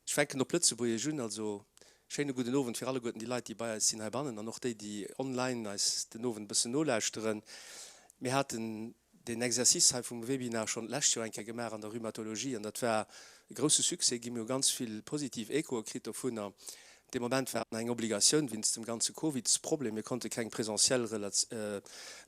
Ich denke noch plötzlich, wo ihr schon, also, schönen guten Abend für alle guten die Leute, die bei uns sind, und noch die, die online als den Abend ein bisschen nachlauschen. Wir hatten den Exercice vom Webinar schon letztes Jahr gemacht an der Rheumatologie und das war ein großer Succès, gibt mir ganz viel positiv Echo gekriegt davon. Dem Moment war eine Obligation, wenn es dem ganzen Covid-Problem, wir konnten kein präsentiell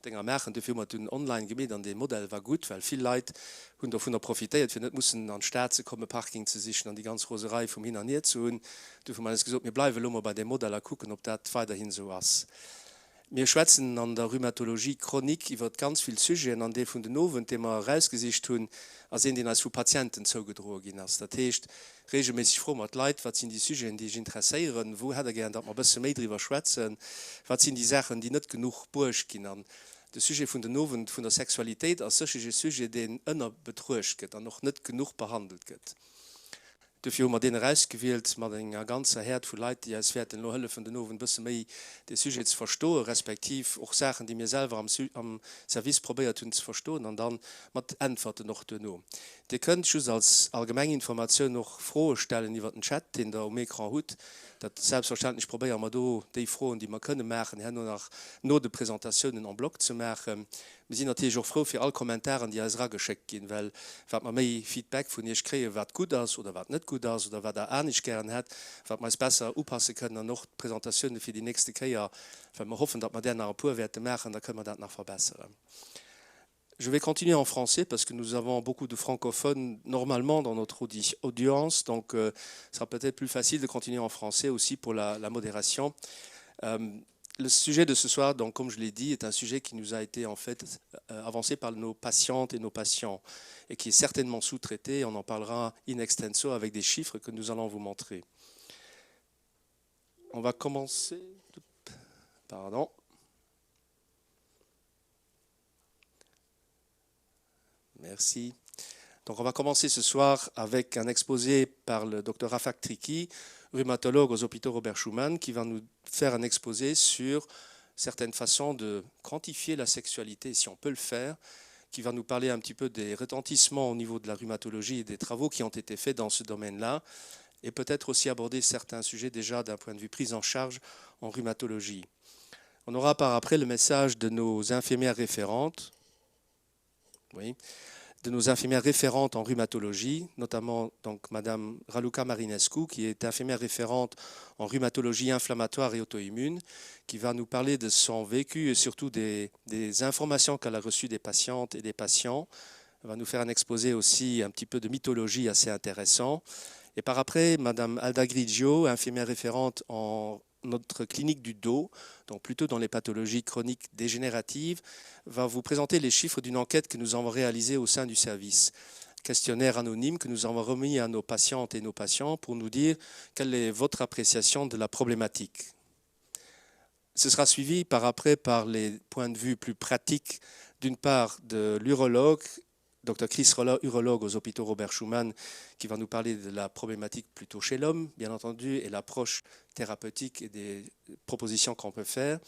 Dinger machen, dafür haben wir online gemacht und das Modell war gut, weil viele Leute haben davon profitiert, wir nicht mussten an den Staat zu kommen, Parking zu sichern, an die ganze Roserei vom Hin und Her zu tun. Dafür haben wir gesagt, wir bleiben immer bei dem Modell gucken, ob das weiterhin so ist. Wir schwätzen an der Rheumatologie chronik iwwer ganz viel Sujeten an de vun den Nowen, de wir rausgesicht hun as den als vu Patienten zougedrogen gin ass. Dat hecht regelmäßig froh mat Leiit, wat sind die Sujeten, die ich interesseieren, wo hat gern, dat man bësse méi drüber schwätzen, wat sind die Sachen, die net genug burch gin an. De Sujet vun den Nowen vun der Sexualität as sechege Sujet den ënner betrucht gët an noch net genug behandelt gëtt. Dafür haben wir den rausgewählt, mit einer ganzen Herd von Leuten, die als werden nur helfen, den Ofen ein bisschen mehr die Sujet zu verstehen, respektive auch Sachen, die mir selber am Service probiert zu verstehen und dann mit Antworten noch tun. Die könnt schon als allgemeine Information noch Fragen stellen über den Chat, den der Omikron hat. Das selbstverständlich probieren wir da die Fragen, die wir können machen, nur die Präsentationen en Block zu machen. Wir sind natürlich auch froh für alle Kommentare, die als geschickt gehen, weil wenn man mehr Feedback von ihr kriegen, was gut ist oder was nicht gut ist oder was er auch nicht gerne hat, was man es besser anpassen können und noch Präsentationen für die nächste Jahr, wenn wir hoffen, dass wir dann noch ein paar Werte machen, dann können wir das noch verbessern. Je vais continuer en français parce que nous avons beaucoup de francophones normalement dans notre audience, donc ce sera peut-être plus facile de continuer en français aussi pour la modération. Le sujet de ce soir, donc, comme je l'ai dit, est un sujet qui nous a été en fait avancé par nos patientes et nos patients et qui est certainement sous-traité. On en parlera in extenso avec des chiffres que nous allons vous montrer. On va commencer. Pardon. Merci. Donc on va commencer ce soir avec un exposé par le Dr Rafak Triki, rhumatologue aux hôpitaux Robert Schuman, qui va nous faire un exposé sur certaines façons de quantifier la sexualité, si on peut le faire, qui va nous parler un petit peu des retentissements au niveau de la rhumatologie et des travaux qui ont été faits dans ce domaine-là, et peut-être aussi aborder certains sujets déjà d'un point de vue prise en charge en rhumatologie. On aura par après le message de nos infirmières référentes, oui, de nos infirmières référentes en rhumatologie, notamment donc Madame Raluca Marinescu, qui est infirmière référente en rhumatologie inflammatoire et auto-immune, qui va nous parler de son vécu et surtout des informations qu'elle a reçues des patientes et des patients. Elle va nous faire un exposé aussi un petit peu de mythologie assez intéressant. Et par après, Madame Alda Grigio, infirmière référente en notre clinique du dos, donc plutôt dans les pathologies chroniques dégénératives, va vous présenter les chiffres d'une enquête que nous avons réalisée au sein du service. Questionnaire anonyme que nous avons remis à nos patientes et nos patients pour nous dire quelle est votre appréciation de la problématique. Ce sera suivi par après par les points de vue plus pratiques, d'une part de l'urologue, Dr Chris Roller, urologue aux hôpitaux Robert Schuman, qui va nous parler de la problématique plutôt chez l'homme, bien entendu, et l'approche thérapeutique et des propositions qu'on peut faire.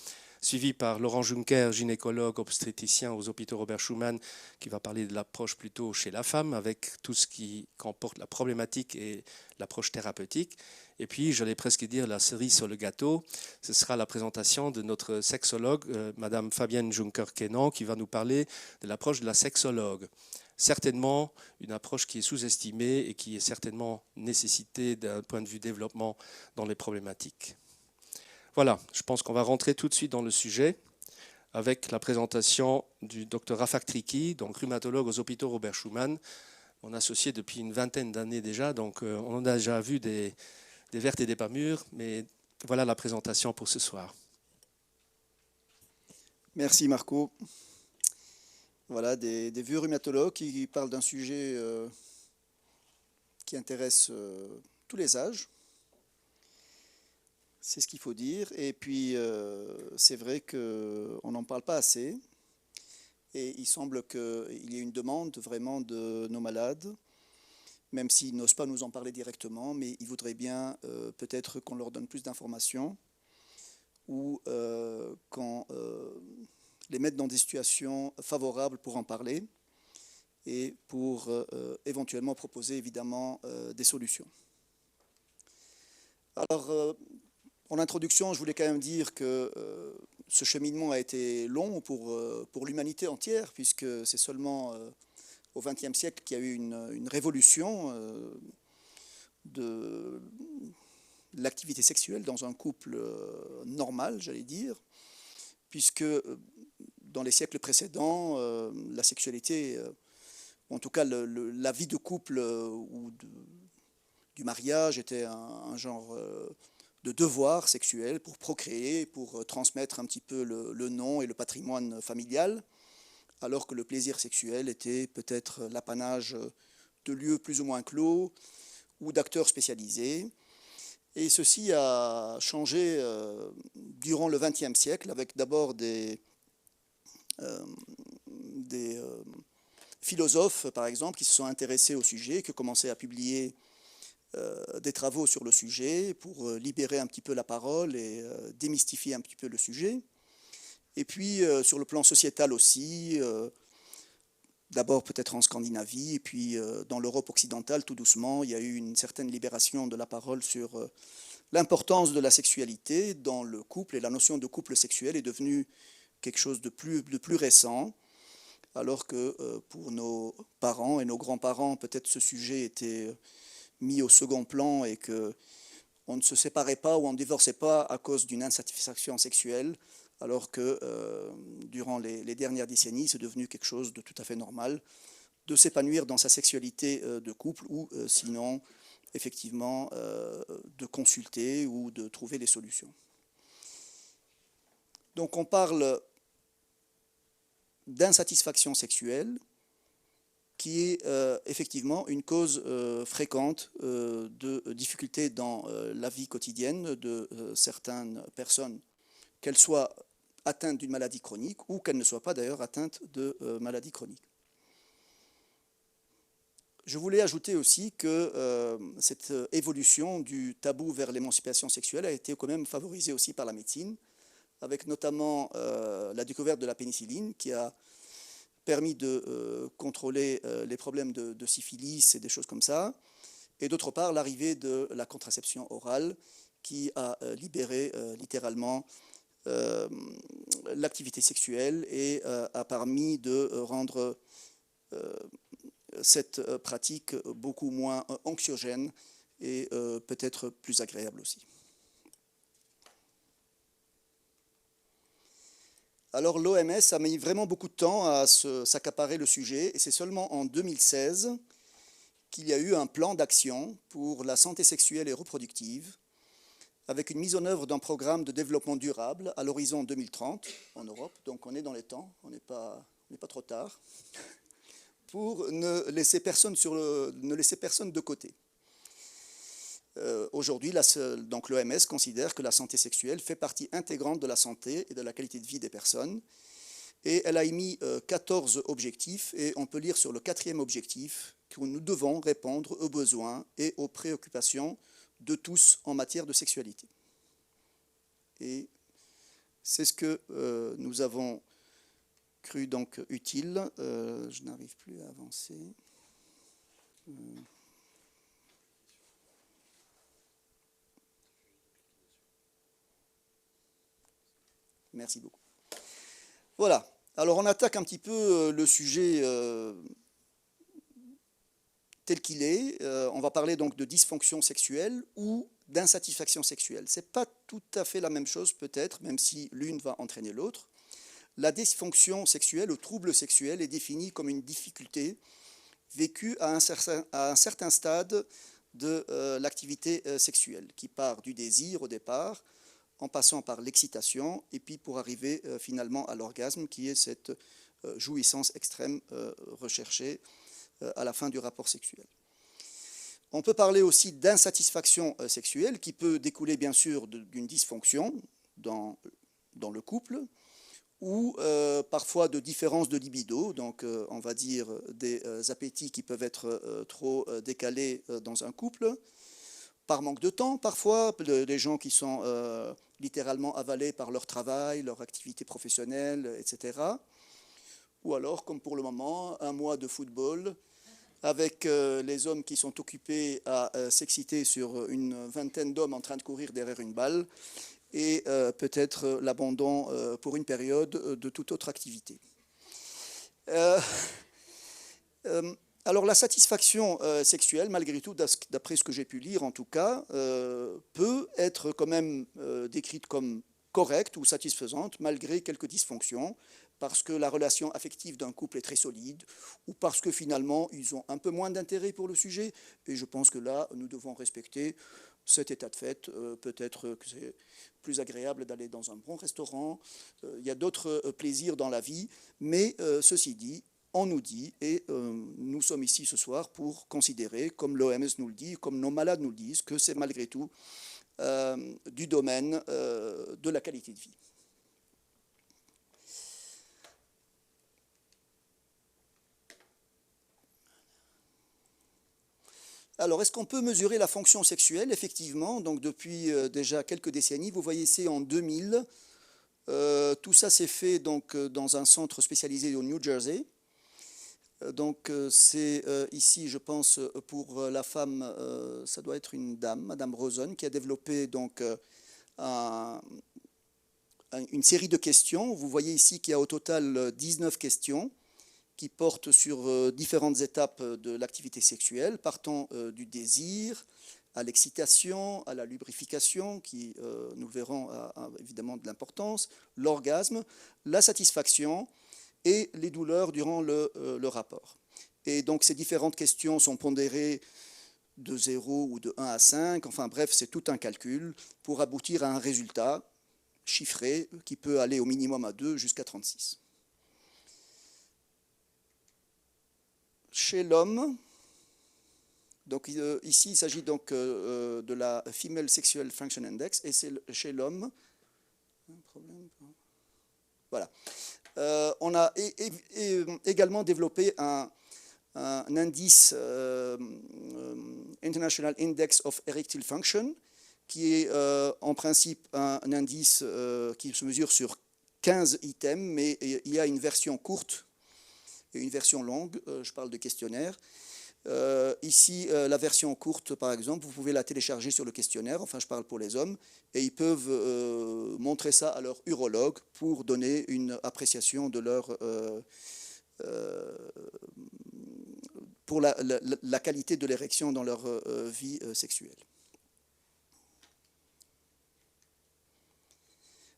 Suivi par Laurent Juncker, gynécologue obstétricien aux hôpitaux Robert Schuman, qui va parler de l'approche plutôt chez la femme, avec tout ce qui comporte la problématique et l'approche thérapeutique. Et puis, j'allais presque dire la cerise sur le gâteau, ce sera la présentation de notre sexologue, Madame Fabienne Juncker-Kenan, qui va nous parler de l'approche de la sexologue. Certainement une approche qui est sous-estimée et qui est certainement nécessitée d'un point de vue développement dans les problématiques. Voilà, je pense qu'on va rentrer tout de suite dans le sujet avec la présentation du Dr Rafak Triki, donc rhumatologue aux hôpitaux Robert Schuman, mon associé depuis une vingtaine d'années déjà, donc on en a déjà vu des vertes et des pas mûres, mais voilà la présentation pour ce soir. Merci Marco. Voilà, des vieux rhumatologues qui parlent d'un sujet qui intéresse tous les âges. C'est ce qu'il faut dire. Et puis, c'est vrai qu'on n'en parle pas assez. Et il semble qu'il y ait une demande vraiment de nos malades, même s'ils n'osent pas nous en parler directement, mais ils voudraient bien peut-être qu'on leur donne plus d'informations ou qu'on les mette dans des situations favorables pour en parler et pour éventuellement proposer évidemment des solutions. Alors, en introduction, je voulais quand même dire que ce cheminement a été long pour l'humanité entière, puisque c'est seulement au XXe siècle qu'il y a eu une révolution de l'activité sexuelle dans un couple normal, j'allais dire, puisque dans les siècles précédents, la sexualité, en tout cas la vie de couple du mariage était un genre de devoir sexuel pour procréer, pour transmettre un petit peu le nom et le patrimoine familial, alors que le plaisir sexuel était peut-être l'apanage de lieux plus ou moins clos ou d'acteurs spécialisés. Et ceci a changé durant le XXe siècle, avec d'abord des philosophes, par exemple, qui se sont intéressés au sujet, qui ont commencé à publier des travaux sur le sujet pour libérer un petit peu la parole et démystifier un petit peu le sujet. Et puis, sur le plan sociétal aussi, d'abord peut-être en Scandinavie, et puis dans l'Europe occidentale, tout doucement, il y a eu une certaine libération de la parole sur l'importance de la sexualité dans le couple, et la notion de couple sexuel est devenue quelque chose de plus récent, alors que pour nos parents et nos grands-parents, peut-être ce sujet était mis au second plan et qu'on ne se séparait pas ou on ne divorçait pas à cause d'une insatisfaction sexuelle, alors que durant les dernières décennies, c'est devenu quelque chose de tout à fait normal de s'épanouir dans sa sexualité de couple ou sinon, effectivement, de consulter ou de trouver des solutions. Donc on parle d'insatisfaction sexuelle qui est effectivement une cause fréquente de difficultés dans la vie quotidienne de certaines personnes, qu'elles soient atteintes d'une maladie chronique ou qu'elles ne soient pas d'ailleurs atteintes de maladie chronique. Je voulais ajouter aussi que cette évolution du tabou vers l'émancipation sexuelle a été quand même favorisée aussi par la médecine, avec notamment la découverte de la pénicilline qui a permis de contrôler les problèmes de syphilis et des choses comme ça, et d'autre part l'arrivée de la contraception orale qui a libéré littéralement l'activité sexuelle et a permis de rendre cette pratique beaucoup moins anxiogène et peut-être plus agréable aussi. Alors l'OMS a mis vraiment beaucoup de temps à s'accaparer le sujet et c'est seulement en 2016 qu'il y a eu un plan d'action pour la santé sexuelle et reproductive avec une mise en œuvre d'un programme de développement durable à l'horizon 2030 en Europe. Donc on est dans les temps, on n'est pas trop tard, pour ne laisser personne de côté. Aujourd'hui, donc l'OMS considère que la santé sexuelle fait partie intégrante de la santé et de la qualité de vie des personnes. Et elle a émis 14 objectifs, et on peut lire sur le 4e objectif que nous devons répondre aux besoins et aux préoccupations de tous en matière de sexualité. Et c'est ce que nous avons cru donc utile. Je n'arrive plus à avancer. Merci beaucoup. Voilà. Alors on attaque un petit peu le sujet tel qu'il est. On va parler donc de dysfonction sexuelle ou d'insatisfaction sexuelle. Ce n'est pas tout à fait la même chose peut-être, même si l'une va entraîner l'autre. La dysfonction sexuelle ou trouble sexuel est définie comme une difficulté vécue à un certain stade de l'activité sexuelle, qui part du désir au départ, en passant par l'excitation, et puis pour arriver finalement à l'orgasme, qui est cette jouissance extrême recherchée à la fin du rapport sexuel. On peut parler aussi d'insatisfaction sexuelle, qui peut découler bien sûr d'une dysfonction dans le couple, ou parfois de différence de libido, donc on va dire des appétits qui peuvent être trop décalés dans un couple, par manque de temps parfois, des gens qui sont littéralement avalés par leur travail, leur activité professionnelle, etc. Ou alors, comme pour le moment, un mois de football avec les hommes qui sont occupés à s'exciter sur une vingtaine d'hommes en train de courir derrière une balle, et peut-être l'abandon pour une période de toute autre activité. Alors la satisfaction sexuelle, malgré tout, d'après ce que j'ai pu lire en tout cas, peut être quand même décrite comme correcte ou satisfaisante, malgré quelques dysfonctions, parce que la relation affective d'un couple est très solide, ou parce que finalement ils ont un peu moins d'intérêt pour le sujet, et je pense que là, nous devons respecter cet état de fait. Peut-être que c'est plus agréable d'aller dans un bon restaurant, il y a d'autres plaisirs dans la vie, mais ceci dit, on nous dit, et nous sommes ici ce soir pour considérer, comme l'OMS nous le dit, comme nos malades nous le disent, que c'est malgré tout du domaine de la qualité de vie. Alors, est-ce qu'on peut mesurer la fonction sexuelle? Effectivement, donc depuis déjà quelques décennies, vous voyez ici en 2000, tout ça s'est fait donc, dans un centre spécialisé au New Jersey. Donc c'est ici, je pense, pour la femme, ça doit être une dame, Madame Rosen, qui a développé donc une série de questions. Vous voyez ici qu'il y a au total 19 questions qui portent sur différentes étapes de l'activité sexuelle, partant du désir à l'excitation, à la lubrification, qui, nous le verrons, a évidemment de l'importance, l'orgasme, la satisfaction et les douleurs durant le rapport. Et donc ces différentes questions sont pondérées de 0 ou de 1 à 5, enfin bref, c'est tout un calcul pour aboutir à un résultat chiffré qui peut aller au minimum à 2 jusqu'à 36. Chez l'homme, donc ici il s'agit donc de la Female Sexual Function Index, et c'est chez l'homme. Voilà. On a également développé un indice International Index of Erectile Function, qui est en principe un indice qui se mesure sur 15 items, mais il y a une version courte et une version longue, je parle de questionnaire. Ici, la version courte, par exemple, vous pouvez la télécharger sur le questionnaire, enfin je parle pour les hommes, et ils peuvent montrer ça à leur urologue pour donner une appréciation de leur pour la qualité de l'érection dans leur vie sexuelle.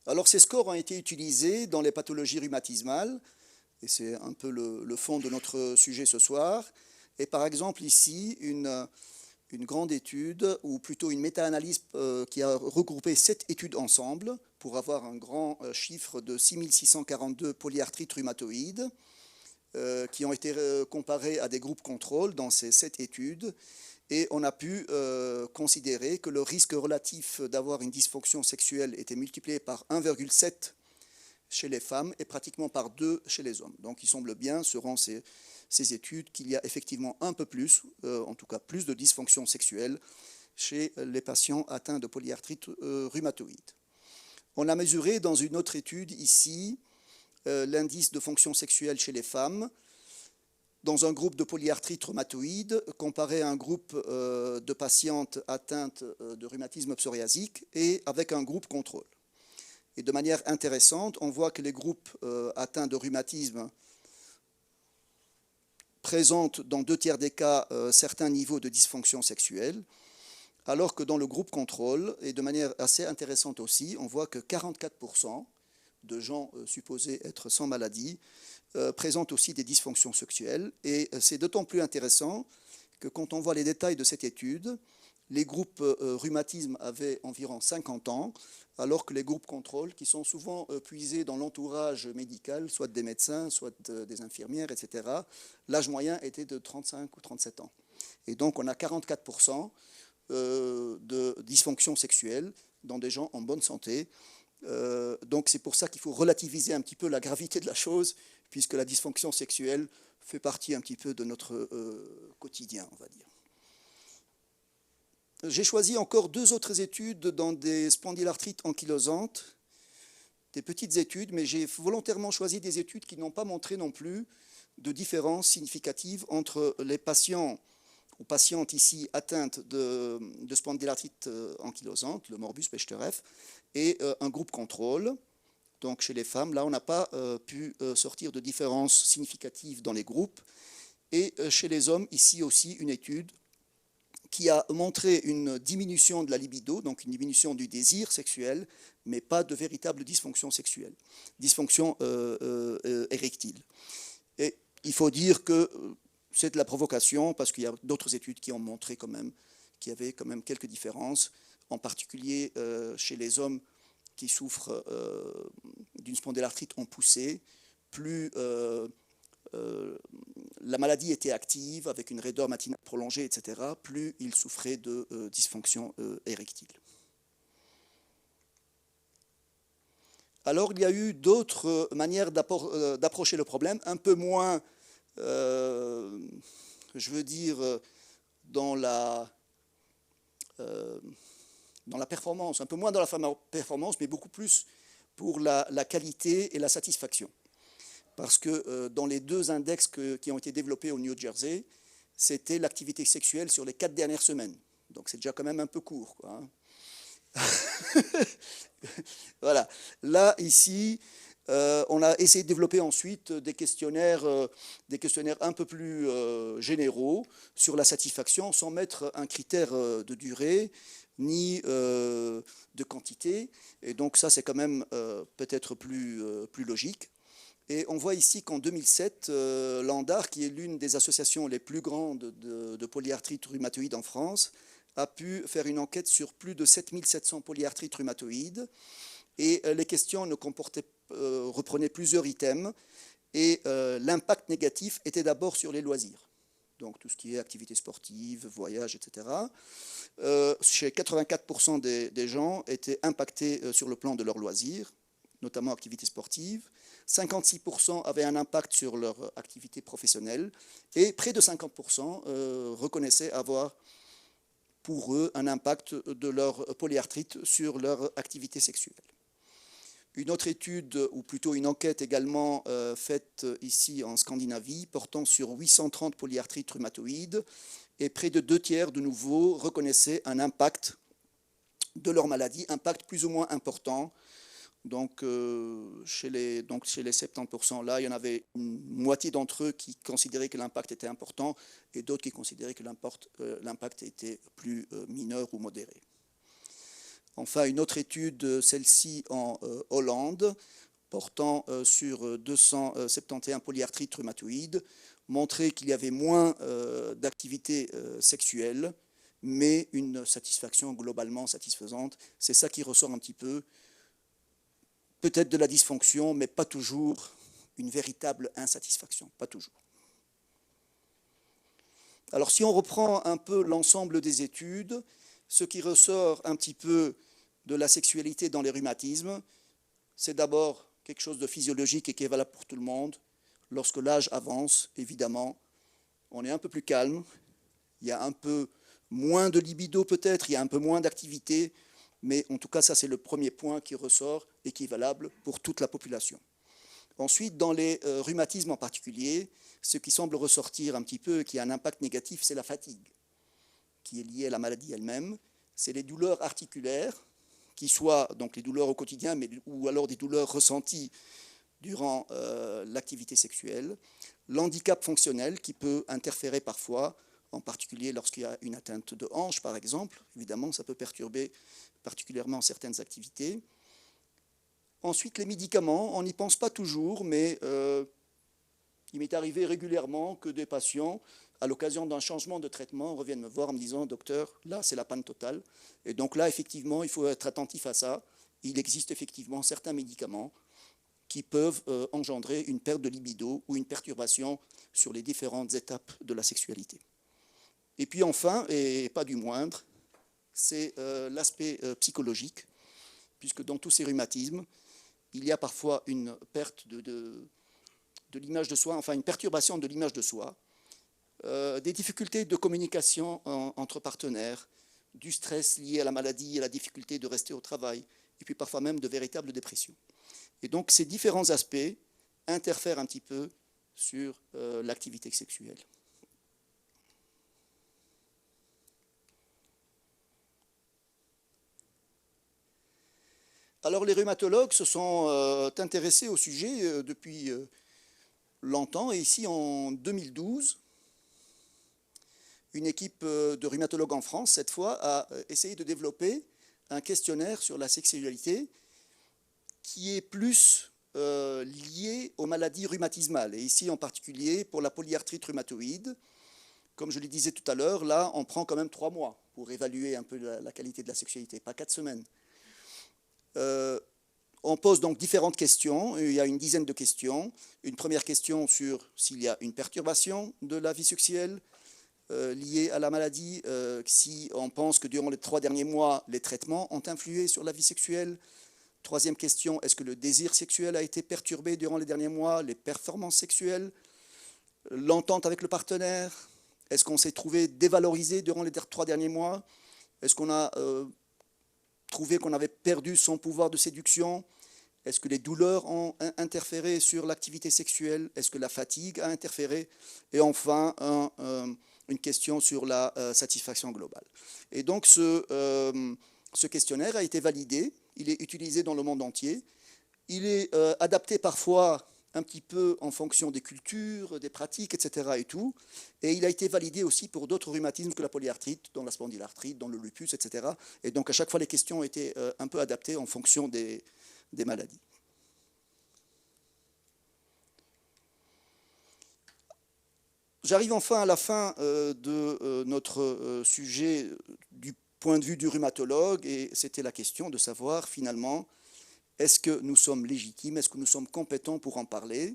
Alors ces scores ont été utilisés dans les pathologies rhumatismales, et c'est un peu le fond de notre sujet ce soir. Et par exemple ici, une grande étude, ou plutôt une méta-analyse qui a regroupé 7 études ensemble pour avoir un grand chiffre de 6642 polyarthrites rhumatoïdes qui ont été comparés à des groupes contrôles dans ces 7 études. Et on a pu considérer que le risque relatif d'avoir une dysfonction sexuelle était multiplié par 1,7 chez les femmes et pratiquement par 2 chez les hommes. Donc il semble bien, selon ces études, qu'il y a effectivement un peu plus, en tout cas plus de dysfonction sexuelle chez les patients atteints de polyarthrite rhumatoïde. On a mesuré dans une autre étude ici l'indice de fonction sexuelle chez les femmes dans un groupe de polyarthrite rhumatoïde comparé à un groupe de patientes atteintes de rhumatisme psoriasique et avec un groupe contrôle. Et de manière intéressante, on voit que les groupes atteints de rhumatisme présentent dans 2 tiers des cas certains niveaux de dysfonction sexuelle, alors que dans le groupe contrôle, et de manière assez intéressante aussi, on voit que 44% de gens supposés être sans maladie présentent aussi des dysfonctions sexuelles. Et c'est d'autant plus intéressant que quand on voit les détails de cette étude, les groupes rhumatisme avaient environ 50 ans, alors que les groupes contrôle, qui sont souvent puisés dans l'entourage médical, soit des médecins, soit des infirmières, etc., l'âge moyen était de 35 ou 37 ans. Et donc on a 44% de dysfonction sexuelle dans des gens en bonne santé. Donc c'est pour ça qu'il faut relativiser un petit peu la gravité de la chose, puisque la dysfonction sexuelle fait partie un petit peu de notre quotidien, on va dire. J'ai choisi encore 2 autres études dans des spondylarthrites ankylosantes, des petites études, mais j'ai volontairement choisi des études qui n'ont pas montré non plus de différences significatives entre les patients ou patientes ici atteintes de spondylarthrite ankylosante, le morbus Bechterew, et un groupe contrôle. Donc chez les femmes, là, on n'a pas pu sortir de différences significatives dans les groupes. Et chez les hommes, ici aussi, une étude qui a montré une diminution de la libido, donc une diminution du désir sexuel, mais pas de véritable dysfonction sexuelle, dysfonction érectile. Et il faut dire que c'est de la provocation, parce qu'il y a d'autres études qui ont montré quand même qu'il y avait quand même quelques différences, en particulier chez les hommes qui souffrent d'une spondylarthrite en poussée, plus la maladie était active, avec une raideur matinale prolongée, etc., plus ils souffraient de dysfonction érectile. Alors, il y a eu d'autres manières d'approcher le problème, un peu moins, je veux dire, dans la performance, un peu moins dans la performance, mais beaucoup plus pour la qualité et la satisfaction. Parce que dans les deux index qui ont été développés au New Jersey, c'était l'activité sexuelle sur les 4 dernières semaines. Donc c'est déjà quand même un peu court, quoi, hein. Voilà. Là, ici, on a essayé de développer ensuite des questionnaires un peu plus généraux sur la satisfaction, sans mettre un critère de durée ni de quantité. Et donc ça, c'est quand même peut-être plus logique. Et on voit ici qu'en 2007, l'ANDAR, qui est l'une des associations les plus grandes de polyarthrite rhumatoïde en France, a pu faire une enquête sur plus de 7700 polyarthrites rhumatoïdes. Et les questions reprenaient plusieurs items. Et l'impact négatif était d'abord sur les loisirs. Donc tout ce qui est activité sportive, voyage, etc. Chez 84% des gens étaient impactés sur le plan de leurs loisirs, notamment activité sportive. 56% avaient un impact sur leur activité professionnelle et près de 50% reconnaissaient avoir pour eux un impact de leur polyarthrite sur leur activité sexuelle. Une autre étude, ou plutôt une enquête également faite ici en Scandinavie, portant sur 830 polyarthrites rhumatoïdes, et près de 2/3 de nouveau reconnaissaient un impact de leur maladie, impact plus ou moins important. Donc, chez les 70% là, il y en avait une moitié d'entre eux qui considéraient que l'impact était important et d'autres qui considéraient que l'impact était plus mineur ou modéré. Enfin, une autre étude, celle-ci en Hollande, portant sur 271 polyarthrites rhumatoïdes, montrait qu'il y avait moins d'activité sexuelle, mais une satisfaction globalement satisfaisante. C'est ça qui ressort un petit peu. Peut-être de la dysfonction, mais pas toujours une véritable insatisfaction, pas toujours. Alors si on reprend un peu l'ensemble des études, ce qui ressort un petit peu de la sexualité dans les rhumatismes, c'est d'abord quelque chose de physiologique et qui est valable pour tout le monde. Lorsque l'âge avance, évidemment, on est un peu plus calme, il y a un peu moins de libido peut-être, il y a un peu moins d'activité, mais en tout cas, ça c'est le premier point qui ressort et qui est valable pour toute la population. Ensuite, dans les rhumatismes en particulier, ce qui semble ressortir un petit peu, qui a un impact négatif, c'est la fatigue, qui est liée à la maladie elle-même. C'est les douleurs articulaires, qui soient donc les douleurs au quotidien, ou alors des douleurs ressenties durant l'activité sexuelle. L'handicap fonctionnel, qui peut interférer parfois, en particulier lorsqu'il y a une atteinte de hanche, par exemple. Évidemment, ça peut perturber particulièrement certaines activités. Ensuite, les médicaments, on n'y pense pas toujours, mais il m'est arrivé régulièrement que des patients, à l'occasion d'un changement de traitement, reviennent me voir en me disant « Docteur, là, c'est la panne totale ». Et donc là, effectivement, il faut être attentif à ça. Il existe effectivement certains médicaments qui peuvent engendrer une perte de libido ou une perturbation sur les différentes étapes de la sexualité. Et puis enfin, et pas du moindre, c'est l'aspect psychologique, puisque dans tous ces rhumatismes, il y a parfois une perte de l'image de soi, enfin une perturbation de l'image de soi, des difficultés de communication entre partenaires, du stress lié à la maladie et à la difficulté de rester au travail, et puis parfois même de véritables dépressions. Et donc ces différents aspects interfèrent un petit peu sur l'activité sexuelle. Alors les rhumatologues se sont intéressés au sujet depuis longtemps, et ici en 2012, une équipe de rhumatologues en France, cette fois, a essayé de développer un questionnaire sur la sexualité qui est plus lié aux maladies rhumatismales, et ici en particulier pour la polyarthrite rhumatoïde. Comme je le disais tout à l'heure, là, on prend quand même 3 mois pour évaluer un peu la qualité de la sexualité, pas 4 semaines. On pose donc différentes questions, il y a une dizaine de questions. Une première question sur s'il y a une perturbation de la vie sexuelle liée à la maladie, si on pense que durant les 3 derniers mois, les traitements ont influé sur la vie sexuelle. Troisième question, est-ce que le désir sexuel a été perturbé durant les derniers mois, les performances sexuelles, l'entente avec le partenaire, est-ce qu'on s'est trouvé dévalorisé durant les 3 derniers mois, est-ce qu'on a trouvé qu'on avait perdu son pouvoir de séduction, est-ce que les douleurs ont interféré sur l'activité sexuelle, est-ce que la fatigue a interféré, et enfin une question sur la satisfaction globale. Et donc ce questionnaire a été validé, il est utilisé dans le monde entier, il est adapté parfois un petit peu en fonction des cultures, des pratiques, etc. et tout, et il a été validé aussi pour d'autres rhumatismes que la polyarthrite, dont la spondylarthrite, dont le lupus, etc. Et donc à chaque fois les questions ont été un peu adaptées en fonction des maladies. J'arrive enfin à la fin de notre sujet du point de vue du rhumatologue, et c'était la question de savoir finalement, est-ce que nous sommes légitimes, est-ce que nous sommes compétents pour en parler?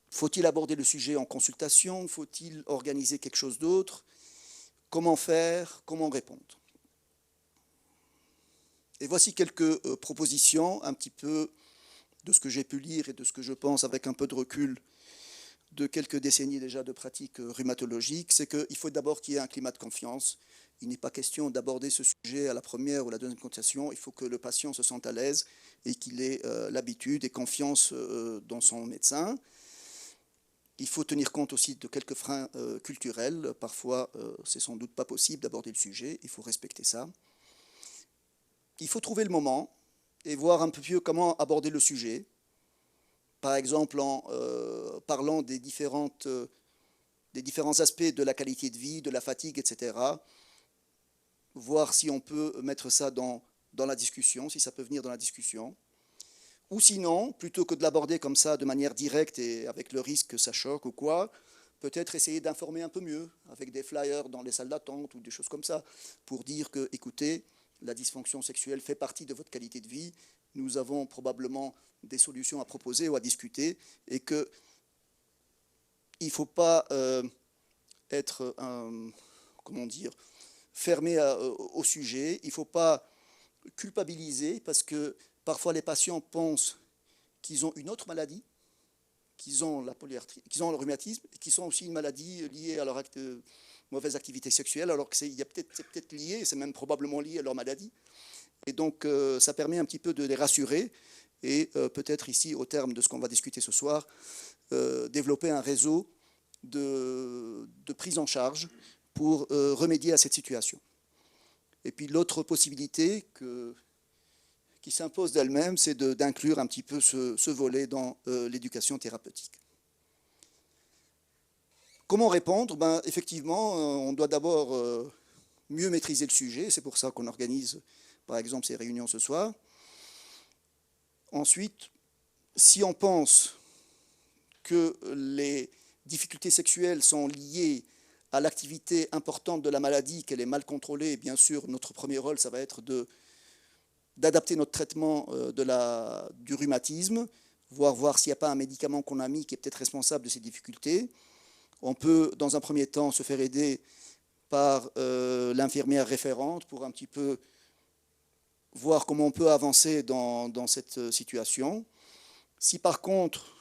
Faut-il aborder le sujet en consultation? Faut-il organiser quelque chose d'autre? Comment faire? Comment répondre? Et voici quelques propositions, un petit peu de ce que j'ai pu lire et de ce que je pense avec un peu de recul de quelques décennies déjà de pratique rhumatologique, c'est qu'il faut d'abord qu'il y ait un climat de confiance. Il n'est pas question d'aborder ce sujet à la première ou la deuxième consultation. Il faut que le patient se sente à l'aise et qu'il ait l'habitude et confiance dans son médecin. Il faut tenir compte aussi de quelques freins culturels. Parfois, c'est sans doute pas possible d'aborder le sujet. Il faut respecter ça. Il faut trouver le moment et voir un peu mieux comment aborder le sujet. Par exemple, en parlant des différents aspects de la qualité de vie, de la fatigue, etc. Voir si on peut mettre ça dans la discussion, si ça peut venir dans la discussion. Ou sinon, plutôt que de l'aborder comme ça de manière directe et avec le risque que ça choque ou quoi, peut-être essayer d'informer un peu mieux, avec des flyers dans les salles d'attente ou des choses comme ça, pour dire que, écoutez, la dysfonction sexuelle fait partie de votre qualité de vie, nous avons probablement des solutions à proposer ou à discuter, et qu'il ne faut pas être, fermé au sujet, il ne faut pas culpabiliser, parce que parfois les patients pensent qu'ils ont une autre maladie, qu'ils ont la polyarthrite, qu'ils ont le rhumatisme, et qu'ils sont aussi une maladie liée à leur mauvaise activité sexuelle, alors que c'est peut-être lié, c'est même probablement lié à leur maladie. Et donc ça permet un petit peu de les rassurer, et peut-être ici, au terme de ce qu'on va discuter ce soir, développer un réseau de prise en charge pour remédier à cette situation. Et puis l'autre possibilité qui s'impose d'elle-même, c'est d'inclure un petit peu ce volet dans l'éducation thérapeutique. Comment répondre? Effectivement, on doit d'abord mieux maîtriser le sujet, c'est pour ça qu'on organise par exemple ces réunions ce soir. Ensuite, si on pense que les difficultés sexuelles sont liées à l'activité importante de la maladie, qu'elle est mal contrôlée, bien sûr, notre premier rôle, ça va être d'adapter notre traitement du rhumatisme, voir s'il n'y a pas un médicament qu'on a mis qui est peut-être responsable de ces difficultés. On peut, dans un premier temps, se faire aider par l'infirmière référente pour un petit peu voir comment on peut avancer dans cette situation. Si par contre,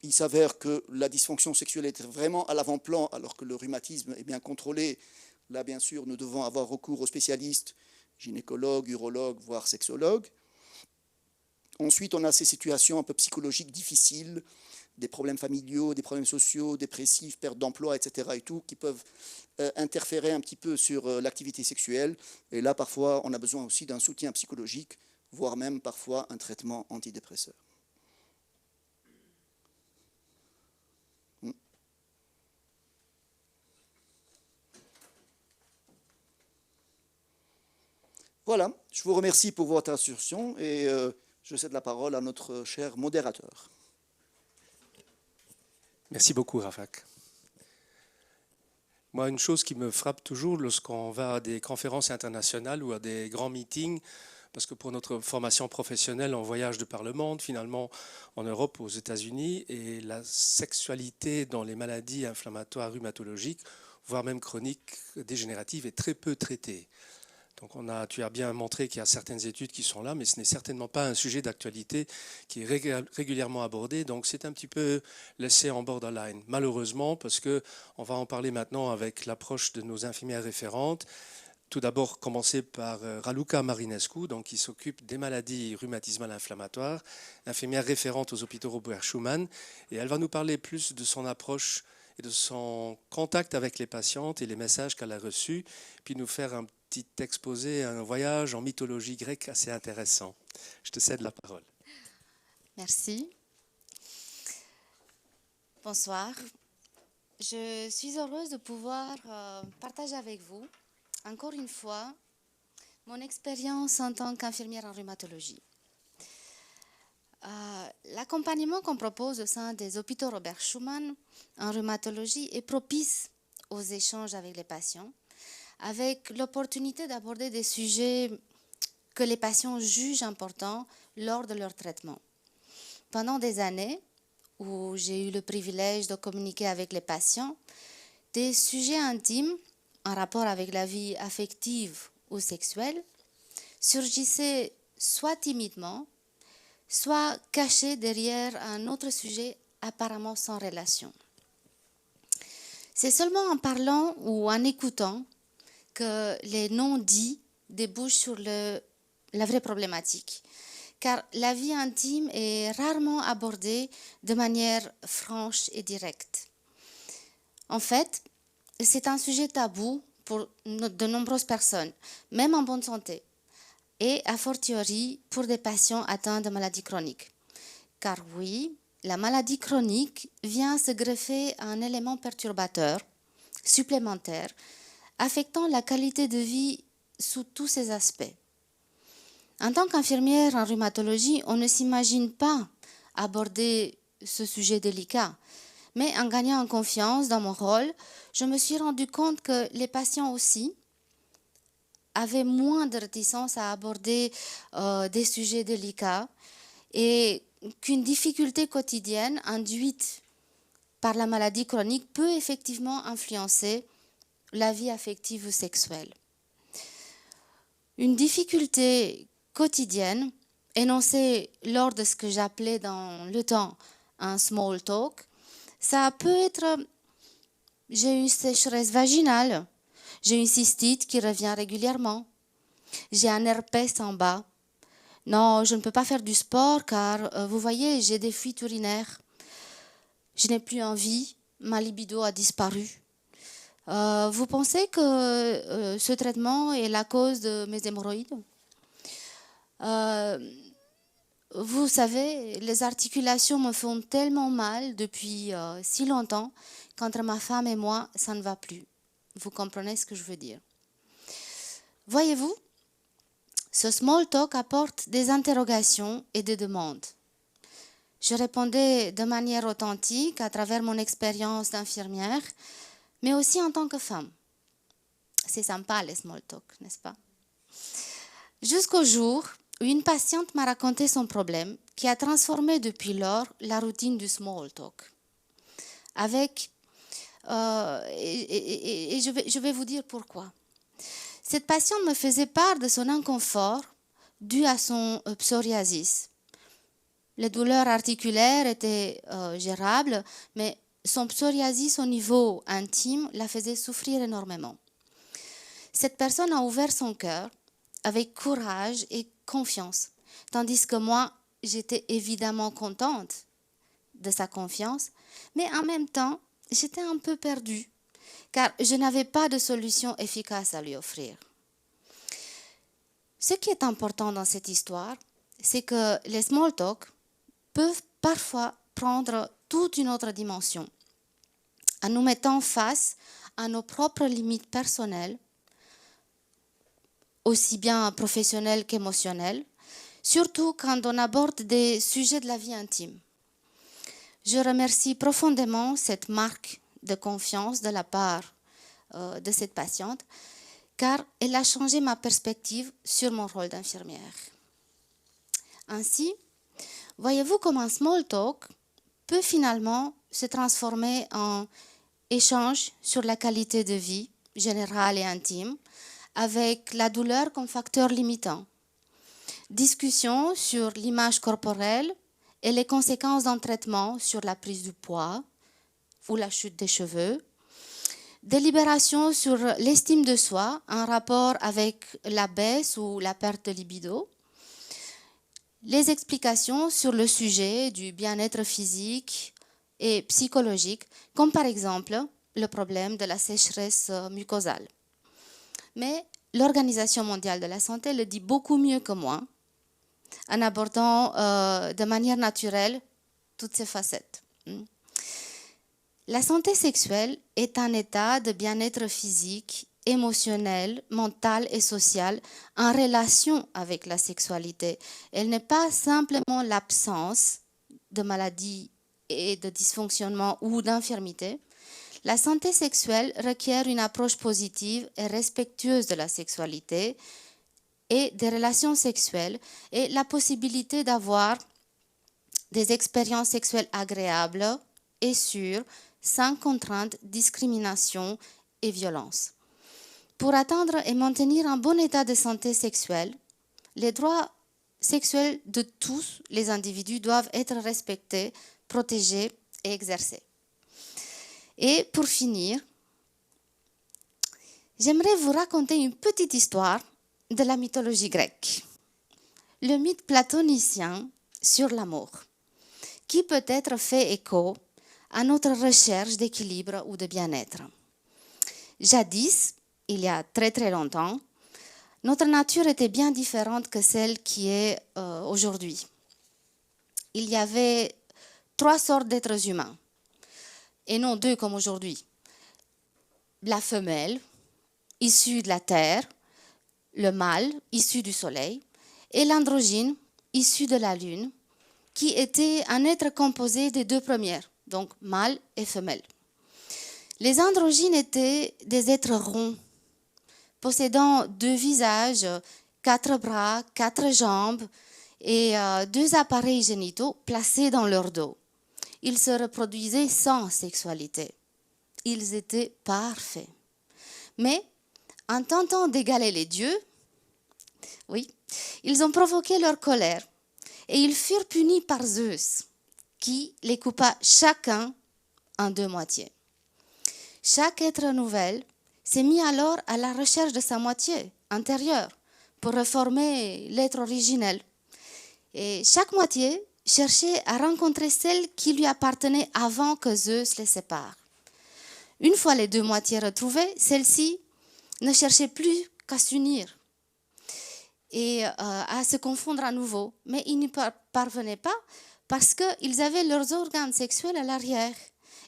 il s'avère que la dysfonction sexuelle est vraiment à l'avant-plan, alors que le rhumatisme est bien contrôlé, là, bien sûr, nous devons avoir recours aux spécialistes, gynécologues, urologues, voire sexologues. Ensuite, on a ces situations un peu psychologiques difficiles, des problèmes familiaux, des problèmes sociaux, dépressifs, perte d'emploi, etc. et tout, qui peuvent interférer un petit peu sur l'activité sexuelle. Et là, parfois, on a besoin aussi d'un soutien psychologique, voire même parfois un traitement antidépresseur. Voilà, je vous remercie pour votre attention et je cède la parole à notre cher modérateur. Merci beaucoup, Rafak. Moi, une chose qui me frappe toujours lorsqu'on va à des conférences internationales ou à des grands meetings, parce que pour notre formation professionnelle, on voyage de par le monde, finalement en Europe, aux États-Unis, et la sexualité dans les maladies inflammatoires rhumatologiques, voire même chroniques dégénératives, est très peu traitée. Donc tu as bien montré qu'il y a certaines études qui sont là, mais ce n'est certainement pas un sujet d'actualité qui est régulièrement abordé. Donc c'est un petit peu laissé en borderline, malheureusement, parce qu'on va en parler maintenant avec l'approche de nos infirmières référentes. Tout d'abord, commencer par Raluca Marinescu, donc, qui s'occupe des maladies rhumatismales inflammatoires, infirmière référente aux hôpitaux Robert Schuman, et elle va nous parler plus de son approche et de son contact avec les patientes et les messages qu'elle a reçus, puis nous faire un petit exposé, un voyage en mythologie grecque assez intéressant. Je te cède la parole. Merci. Bonsoir. Je suis heureuse de pouvoir partager avec vous, encore une fois, mon expérience en tant qu'infirmière en rhumatologie. L'accompagnement qu'on propose au sein des hôpitaux Robert Schuman en rhumatologie est propice aux échanges avec les patients, avec l'opportunité d'aborder des sujets que les patients jugent importants lors de leur traitement. Pendant des années où j'ai eu le privilège de communiquer avec les patients, des sujets intimes en rapport avec la vie affective ou sexuelle surgissaient soit timidement, soit cachés derrière un autre sujet apparemment sans relation. C'est seulement en parlant ou en écoutant que les non-dits débouchent sur la vraie problématique. Car la vie intime est rarement abordée de manière franche et directe. En fait, c'est un sujet tabou pour de nombreuses personnes, même en bonne santé, et a fortiori pour des patients atteints de maladies chroniques. Car oui, la maladie chronique vient se greffer à un élément perturbateur supplémentaire, affectant la qualité de vie sous tous ses aspects. En tant qu'infirmière en rhumatologie, on ne s'imagine pas aborder ce sujet délicat. Mais en gagnant en confiance dans mon rôle, je me suis rendu compte que les patients aussi avaient moins de réticence à aborder des sujets délicats et qu'une difficulté quotidienne induite par la maladie chronique peut effectivement influencer la vie affective ou sexuelle. Une difficulté quotidienne, énoncée lors de ce que j'appelais dans le temps un small talk, ça peut être « j'ai une sécheresse vaginale, j'ai une cystite qui revient régulièrement, j'ai un herpès en bas, non, je ne peux pas faire du sport car, vous voyez, j'ai des fuites urinaires, je n'ai plus envie, ma libido a disparu. » Vous pensez que ce traitement est la cause de mes hémorroïdes ? Vous savez, les articulations me font tellement mal depuis si longtemps qu'entre ma femme et moi, ça ne va plus. Vous comprenez ce que je veux dire. Voyez-vous, ce small talk apporte des interrogations et des demandes. Je répondais de manière authentique à travers mon expérience d'infirmière, mais aussi en tant que femme. C'est sympa les small talk, n'est-ce pas? Jusqu'au jour où une patiente m'a raconté son problème qui a transformé depuis lors la routine du small talk. Je vais vous dire pourquoi. Cette patiente me faisait part de son inconfort dû à son psoriasis. Les douleurs articulaires étaient gérables, mais son psoriasis au niveau intime la faisait souffrir énormément. Cette personne a ouvert son cœur avec courage et confiance, tandis que moi, j'étais évidemment contente de sa confiance, mais en même temps, j'étais un peu perdue, car je n'avais pas de solution efficace à lui offrir. Ce qui est important dans cette histoire, c'est que les small talk peuvent parfois prendre toute une autre dimension, en nous mettant face à nos propres limites personnelles, aussi bien professionnelles qu'émotionnelles, surtout quand on aborde des sujets de la vie intime. Je remercie profondément cette marque de confiance de la part de cette patiente, car elle a changé ma perspective sur mon rôle d'infirmière. Ainsi, voyez-vous comment un small talk peut finalement se transformer en échange sur la qualité de vie générale et intime, avec la douleur comme facteur limitant. Discussion sur l'image corporelle et les conséquences d'un traitement sur la prise du poids ou la chute des cheveux. Délibération sur l'estime de soi en rapport avec la baisse ou la perte de libido. Les explications sur le sujet du bien-être physique et psychologique, comme par exemple le problème de la sécheresse mucosale. Mais l'Organisation mondiale de la santé le dit beaucoup mieux que moi, en abordant de manière naturelle toutes ces facettes. La santé sexuelle est un état de bien-être physique, émotionnel, mental et social en relation avec la sexualité. Elle n'est pas simplement l'absence de maladies et de dysfonctionnement ou d'infirmité. La santé sexuelle requiert une approche positive et respectueuse de la sexualité et des relations sexuelles et la possibilité d'avoir des expériences sexuelles agréables et sûres, sans contrainte, discrimination et violence. Pour atteindre et maintenir un bon état de santé sexuelle, les droits sexuels de tous les individus doivent être respectés, protégés et exercés. Et pour finir, j'aimerais vous raconter une petite histoire de la mythologie grecque. Le mythe platonicien sur l'amour, qui peut être fait écho à notre recherche d'équilibre ou de bien-être. Jadis, il y a très très longtemps, notre nature était bien différente que celle qui est aujourd'hui. Il y avait 3 sortes d'êtres humains, et non 2 comme aujourd'hui. La femelle, issue de la terre, le mâle, issu du soleil, et l'androgyne, issu de la lune, qui était un être composé des 2 premières, donc mâle et femelle. Les androgynes étaient des êtres ronds, possédant 2 visages, 4 bras, 4 jambes et 2 appareils génitaux placés dans leur dos. Ils se reproduisaient sans sexualité. Ils étaient parfaits. Mais en tentant d'égaler les dieux, oui, ils ont provoqué leur colère et ils furent punis par Zeus, qui les coupa chacun en 2 moitiés. Chaque être nouvel s'est mis alors à la recherche de sa moitié intérieure pour reformer l'être originel. Et chaque moitié cherchait à rencontrer celle qui lui appartenait avant que Zeus les sépare. Une fois les 2 moitiés retrouvées, celles-ci ne cherchaient plus qu'à s'unir et à se confondre à nouveau. Mais ils n'y parvenaient pas parce qu'ils avaient leurs organes sexuels à l'arrière.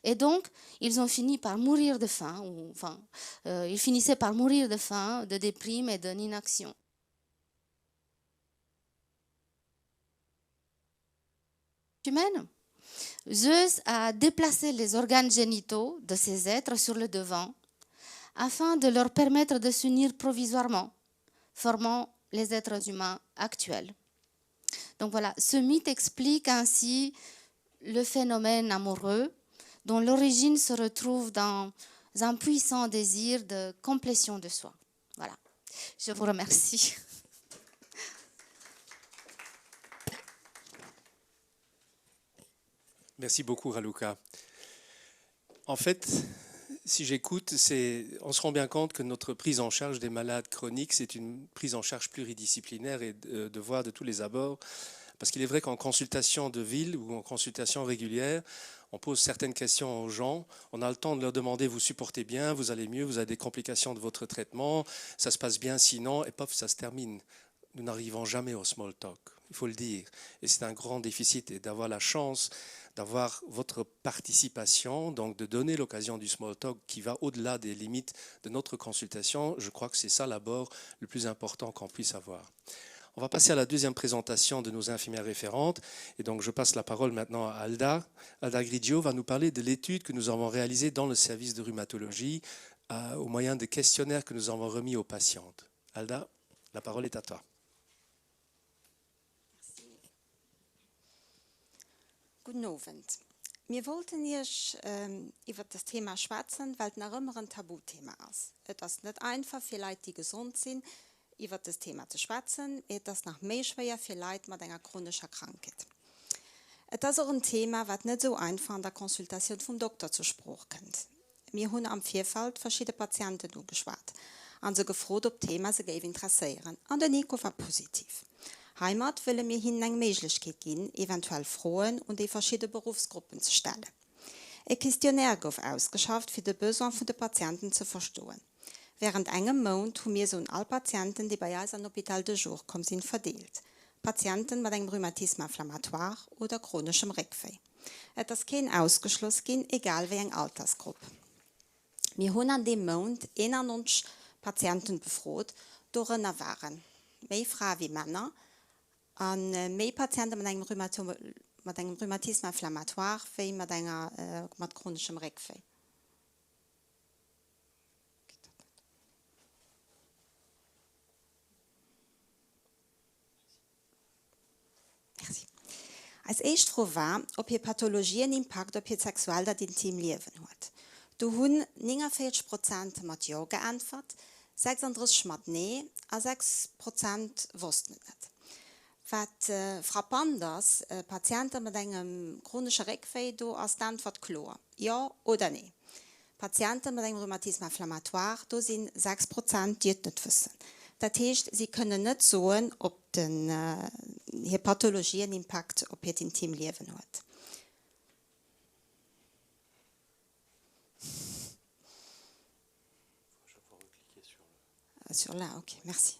Et donc, ils ont fini par mourir de faim, ils finissaient par mourir de faim, de déprime et d'inaction. Humaine, Zeus a déplacé les organes génitaux de ces êtres sur le devant afin de leur permettre de s'unir provisoirement, formant les êtres humains actuels. Donc voilà, ce mythe explique ainsi le phénomène amoureux dont l'origine se retrouve dans un puissant désir de complétion de soi. Voilà, je vous remercie. Merci beaucoup, Raluca. En fait, si j'écoute, on se rend bien compte que notre prise en charge des malades chroniques, c'est une prise en charge pluridisciplinaire et de voir de tous les abords Parce qu'il est vrai qu'en consultation de ville ou en consultation régulière, on pose certaines questions aux gens, on a le temps de leur demander vous supportez bien, vous allez mieux, vous avez des complications de votre traitement, ça se passe bien sinon, et paf, ça se termine. Nous n'arrivons jamais au small talk, il faut le dire. Et c'est un grand déficit, et d'avoir la chance d'avoir votre participation, donc de donner l'occasion du small talk qui va au-delà des limites de notre consultation, je crois que c'est ça l'abord le plus important qu'on puisse avoir. On va passer à la deuxième présentation de nos infirmières référentes. Et donc, je passe la parole maintenant à Alda. Alda Grigio va nous parler de l'étude que nous avons réalisée dans le service de rhumatologie au moyen de questionnaires que nous avons remis aux patientes. Alda, la parole est à toi. Guten Abend. Wir wollten erst über das Thema schwätzen, weil es noch immer ein Tabuthema ist. Es ist nicht einfach für Leute, die gesund sind, über das Thema zu schwätzen. Es ist noch mehr schwer für Leute mit einer chronischen Krankheit. Es ist auch ein Thema, das nicht so einfach in der Konsultation vom Doktor zu Spruch kommt. Wir haben am Vielfalt verschiedene Patienten angeschaut und sie gefragt, ob Themen sie interessieren. Und der Nico war positiv. Heimat wollen wir ihnen eine Möglichkeit geben, eventuell Frauen und die verschiedenen Berufsgruppen zu stellen. Ein Questionnaire wird ausgeschafft, für die Besoin der Patienten zu verstehen. Während einem Monat haben wir so alle Patienten, die bei uns an Hôpital de Jour kommen, sind verdient. Patienten mit einem Rheumatisme inflammatoire oder chronischem Reckfei. Es ist kein ausgeschlossen, egal welche Altersgruppe. Wir haben an dem Monat 91 Patienten befragt, darunter waren mehr Frauen wie Männer, und mehr Patienten mit einem Rheumatisme inflammatoire wie mit chronischem Reckfei. Merci. Als erste Frage war, ob ihr Pathologie einen Impact auf ihr Sexual- und Intimleben hat. Da haben 49% mit Ja geantwortet, 36% mit Nein und 6% wussten nicht. Was frappant ist, Patienten mit einem chronischen Reckfei, da ist die Antwort klar, ja oder nein. Patienten mit einem Rheumatisme inflammatoire, da sind 6%, die es nicht wissen. Das heißt, sie können nicht sagen, ob die Pathologie einen Impact auf ihr Intimleben hat. Sur là, ok, merci.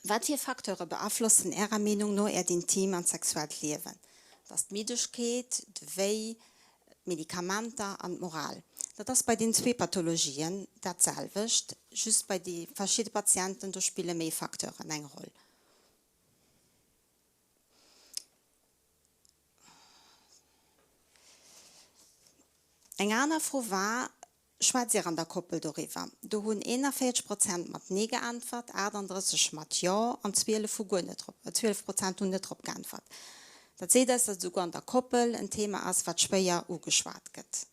Was für Faktoren beeinflussen Ihrer Meinung nach Ihr Intim- und Sexualleben? Das ist die Müdigkeit, die Weh, Medikamente und Moral. Das ist bei den zwei Pathologien dasselbe. Just bei den verschiedenen Patienten spielen mehr Faktoren eine Rolle. Eine andere Frage war, schwätzt an der Koppel darüber. Da haben 41% mit Nein geantwortet, 38% mit Ja und 12% haben nicht darauf geantwortet. Das sieht, dass sogar an der Koppel ein Thema ist, was schwer angeschwärzt wird.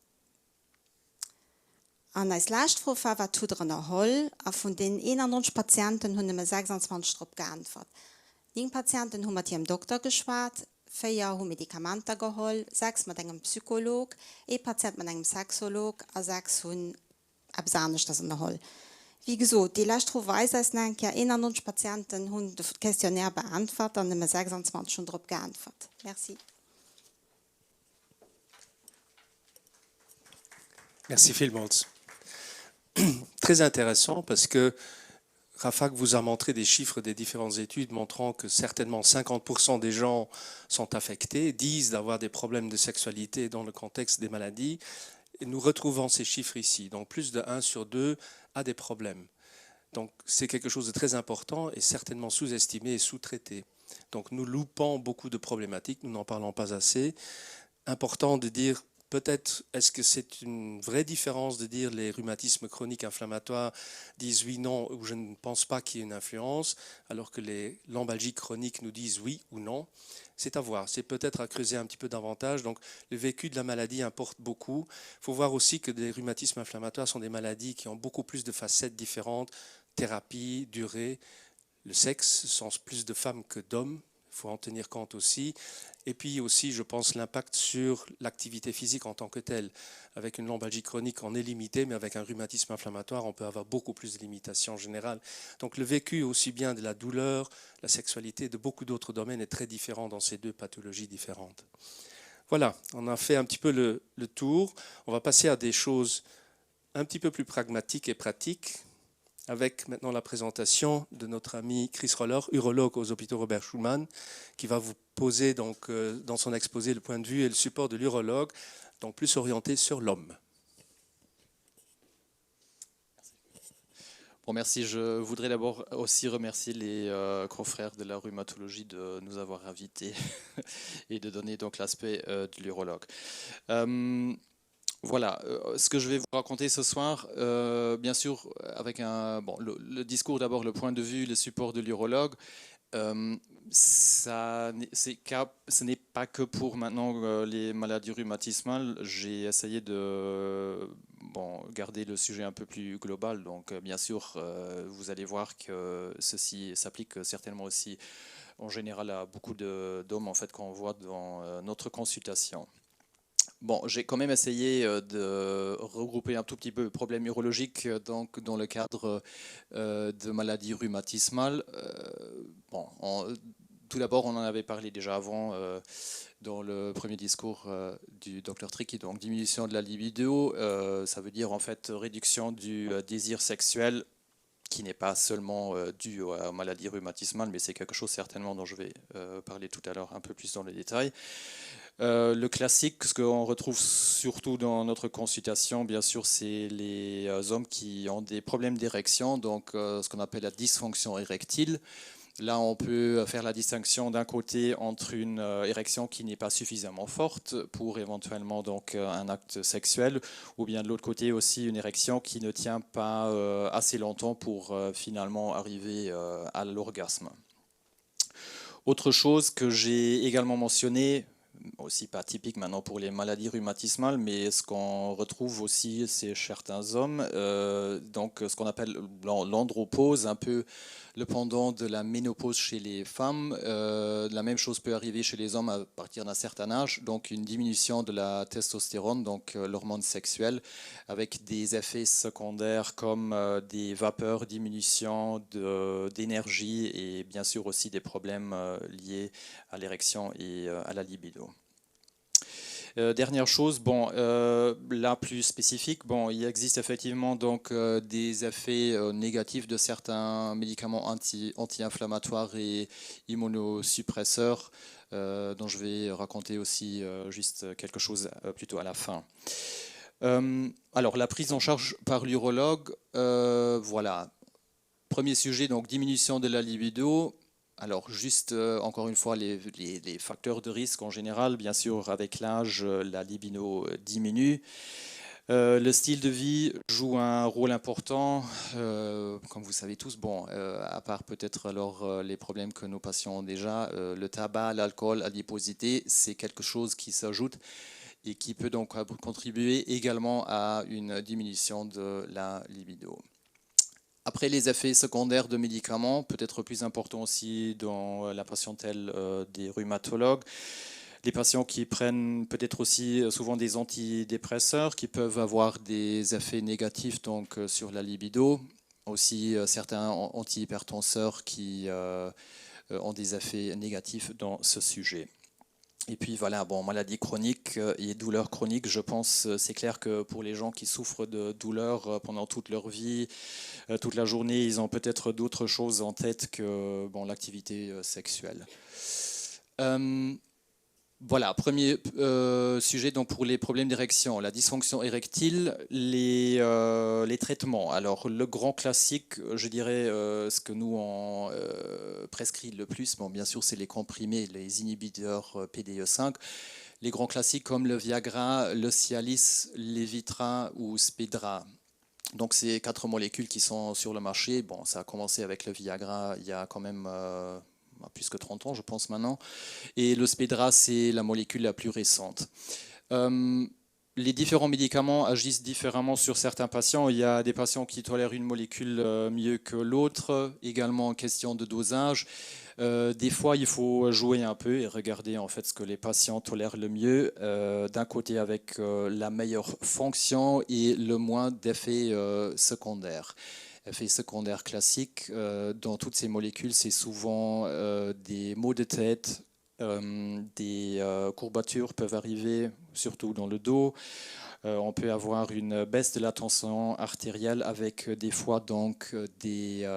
Und als letzte Frage war, was tut drin Rolle? Von den 91 Patienten haben wir 26 darauf geantwortet. 9 Patienten haben mit ihrem Doktor geschwärzt, 4 haben Medikamente geholt, 6 mit einem Psychologe, 1 Patient mit einem Sexolog und 6 haben etwas anderes in der Rolle. Wie gesagt, die letzte Weise ist, dass 91 Patienten haben das Questionnaire beantwortet und wir 26 schon darauf geantwortet. Merci. Merci vielmals. Très intéressant parce que Rafaq vous a montré des chiffres des différentes études montrant que certainement 50% des gens sont affectés, disent d'avoir des problèmes de sexualité dans le contexte des maladies. Et nous retrouvons ces chiffres ici. Donc plus de 1 sur 2 a des problèmes. Donc c'est quelque chose de très important et certainement sous-estimé et sous-traité. Donc nous loupons beaucoup de problématiques, nous n'en parlons pas assez. Important de dire, peut-être, est-ce que c'est une vraie différence de dire les rhumatismes chroniques inflammatoires disent oui, non, ou je ne pense pas qu'il y ait une influence, alors que les lombalgies chroniques nous disent oui ou non. C'est à voir, c'est peut-être à creuser un petit peu davantage. Donc le vécu de la maladie importe beaucoup. Il faut voir aussi que les rhumatismes inflammatoires sont des maladies qui ont beaucoup plus de facettes différentes, thérapie, durée. Le sexe, ce sont plus de femmes que d'hommes. Il faut en tenir compte aussi. Et puis aussi, je pense, l'impact sur l'activité physique en tant que telle. Avec une lombalgie chronique, on est limité, mais avec un rhumatisme inflammatoire, on peut avoir beaucoup plus de limitations en général. Donc le vécu aussi bien de la douleur, la sexualité, de beaucoup d'autres domaines est très différent dans ces deux pathologies différentes. Voilà, on a fait un petit peu le tour. On va passer à des choses un petit peu plus pragmatiques et pratiques, avec maintenant la présentation de notre ami Chris Roller, urologue aux hôpitaux Robert Schuman, qui va vous poser donc, dans son exposé le point de vue et le support de l'urologue, donc plus orienté sur l'homme. Bon, merci. Je voudrais d'abord aussi remercier les confrères de la rhumatologie de nous avoir invités et de donner donc l'aspect de l'urologue. Voilà, ce que je vais vous raconter ce soir, bien sûr, avec le discours d'abord, le point de vue, le support de l'urologue, ce n'est pas que pour maintenant les maladies rhumatismales. J'ai essayé de garder le sujet un peu plus global, donc bien sûr, vous allez voir que ceci s'applique certainement aussi en général à beaucoup d'hommes en fait, qu'on voit dans notre consultation. Bon, j'ai quand même essayé de regrouper un tout petit peu les problèmes urologiques donc, dans le cadre de maladies rhumatismales. Tout d'abord, on en avait parlé déjà avant dans le premier discours du Dr Tricky, donc diminution de la libido, ça veut dire en fait réduction du désir sexuel qui n'est pas seulement dû à maladies rhumatismales, mais c'est quelque chose certainement dont je vais parler tout à l'heure un peu plus dans les détails. Le classique, ce qu'on retrouve surtout dans notre consultation, bien sûr, c'est les hommes qui ont des problèmes d'érection, donc ce qu'on appelle la dysfonction érectile. Là, on peut faire la distinction d'un côté entre une érection qui n'est pas suffisamment forte pour éventuellement donc un acte sexuel, ou bien de l'autre côté aussi une érection qui ne tient pas assez longtemps pour finalement arriver à l'orgasme. Autre chose que j'ai également mentionné, aussi pas typique maintenant pour les maladies rhumatismales, mais ce qu'on retrouve aussi chez certains hommes, donc ce qu'on appelle l'andropause, un peu le pendant de la ménopause chez les femmes. La même chose peut arriver chez les hommes à partir d'un certain âge, donc une diminution de la testostérone, donc l'hormone sexuelle, avec des effets secondaires comme des vapeurs, diminution d'énergie et bien sûr aussi des problèmes liés à l'érection et à la libido. Dernière chose, là plus spécifique, il existe effectivement donc des effets négatifs de certains médicaments anti-inflammatoires et immunosuppresseurs dont je vais raconter aussi juste quelque chose plutôt à la fin. Alors la prise en charge par l'urologue, voilà. Premier sujet, donc diminution de la libido. Alors juste encore une fois les facteurs de risque en général, bien sûr avec l'âge la libido diminue. Le style de vie joue un rôle important, comme vous savez tous, à part peut-être alors les problèmes que nos patients ont déjà, le tabac, l'alcool, l'adiposité, c'est quelque chose qui s'ajoute et qui peut donc contribuer également à une diminution de la libido. Après, les effets secondaires de médicaments, peut-être plus importants aussi dans la patientèle des rhumatologues, les patients qui prennent peut-être aussi souvent des antidépresseurs qui peuvent avoir des effets négatifs donc, sur la libido, aussi certains antihypertenseurs qui ont des effets négatifs dans ce sujet. Et puis voilà, maladie chronique et douleurs chroniques, je pense c'est clair que pour les gens qui souffrent de douleurs pendant toute leur vie, toute la journée, ils ont peut-être d'autres choses en tête que l'activité sexuelle. Voilà, premier sujet donc pour les problèmes d'érection, la dysfonction érectile, les traitements. Alors le grand classique, je dirais, ce que nous on prescrit le plus, bien sûr c'est les comprimés, les inhibiteurs PDE5. Les grands classiques comme le Viagra, le Cialis, Levitra ou Spedra. Donc ces 4 molécules qui sont sur le marché, ça a commencé avec le Viagra il y a quand même plus que 30 ans je pense maintenant, et le Spedra c'est la molécule la plus récente. les différents médicaments agissent différemment sur certains patients. Il y a des patients qui tolèrent une molécule mieux que l'autre, également en question de dosage. Des fois, il faut jouer un peu et regarder en fait ce que les patients tolèrent le mieux, d'un côté avec la meilleure fonction et le moins d'effets secondaires. Effets secondaires classiques dans toutes ces molécules, c'est souvent des maux de tête, des courbatures peuvent arriver, surtout dans le dos. On peut avoir une baisse de la tension artérielle avec des fois donc des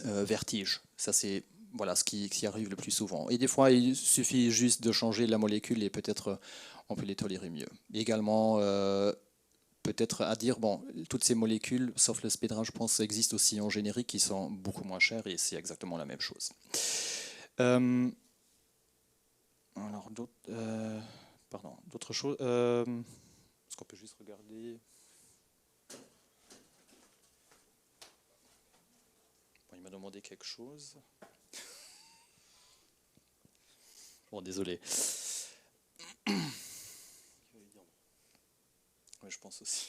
vertiges. Ça, c'est voilà, ce qui arrive le plus souvent. Et des fois, il suffit juste de changer la molécule et peut-être on peut les tolérer mieux. Également, peut-être à dire, bon, toutes ces molécules, sauf le spédrin, je pense, existent aussi en générique, qui sont beaucoup moins chères et c'est exactement la même chose. Alors, d'autres choses. Est-ce qu'on peut juste regarder? Bon, il m'a demandé quelque chose. Bon, désolé. Oui, je pense aussi.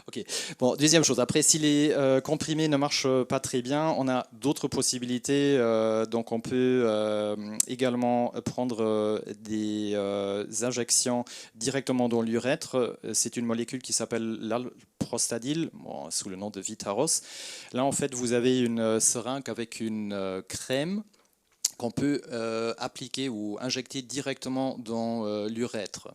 Ok. Bon, deuxième chose. Après, si les comprimés ne marchent pas très bien, on a d'autres possibilités. Donc, on peut également prendre des injections directement dans l'urètre. C'est une molécule qui s'appelle l'alprostadil, bon, sous le nom de Vitaros. Là, en fait, vous avez une seringue avec une crème qu'on peut appliquer ou injecter directement dans l'urètre.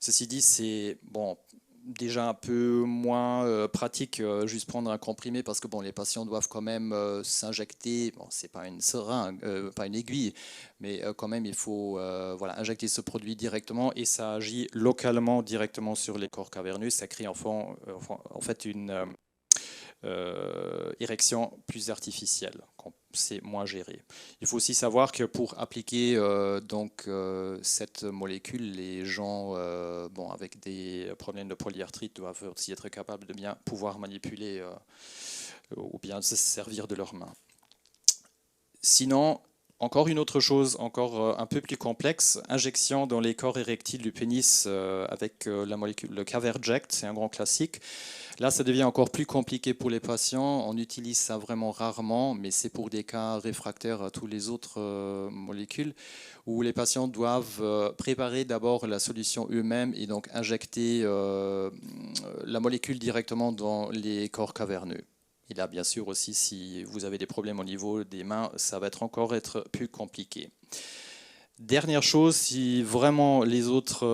Ceci dit, c'est bon, déjà un peu moins pratique juste prendre un comprimé parce que bon, les patients doivent quand même s'injecter. Bon, c'est pas une seringue, pas une aiguille, mais quand même il faut voilà, injecter ce produit directement et ça agit localement directement sur les corps caverneux. Ça crée en fait une érection plus artificielle. C'est moins géré. Il faut aussi savoir que pour appliquer cette molécule, les gens avec des problèmes de polyarthrite doivent aussi être capables de bien pouvoir manipuler ou bien se servir de leurs mains. Sinon, encore une autre chose, encore un peu plus complexe, injection dans les corps érectiles du pénis avec la molécule, le Caverject, c'est un grand classique. Là, ça devient encore plus compliqué pour les patients. On utilise ça vraiment rarement, mais c'est pour des cas réfractaires à toutes les autres molécules, où les patients doivent préparer d'abord la solution eux-mêmes et donc injecter la molécule directement dans les corps caverneux. Et là, bien sûr, aussi, si vous avez des problèmes au niveau des mains, ça va encore être plus compliqué. Dernière chose, si vraiment les autres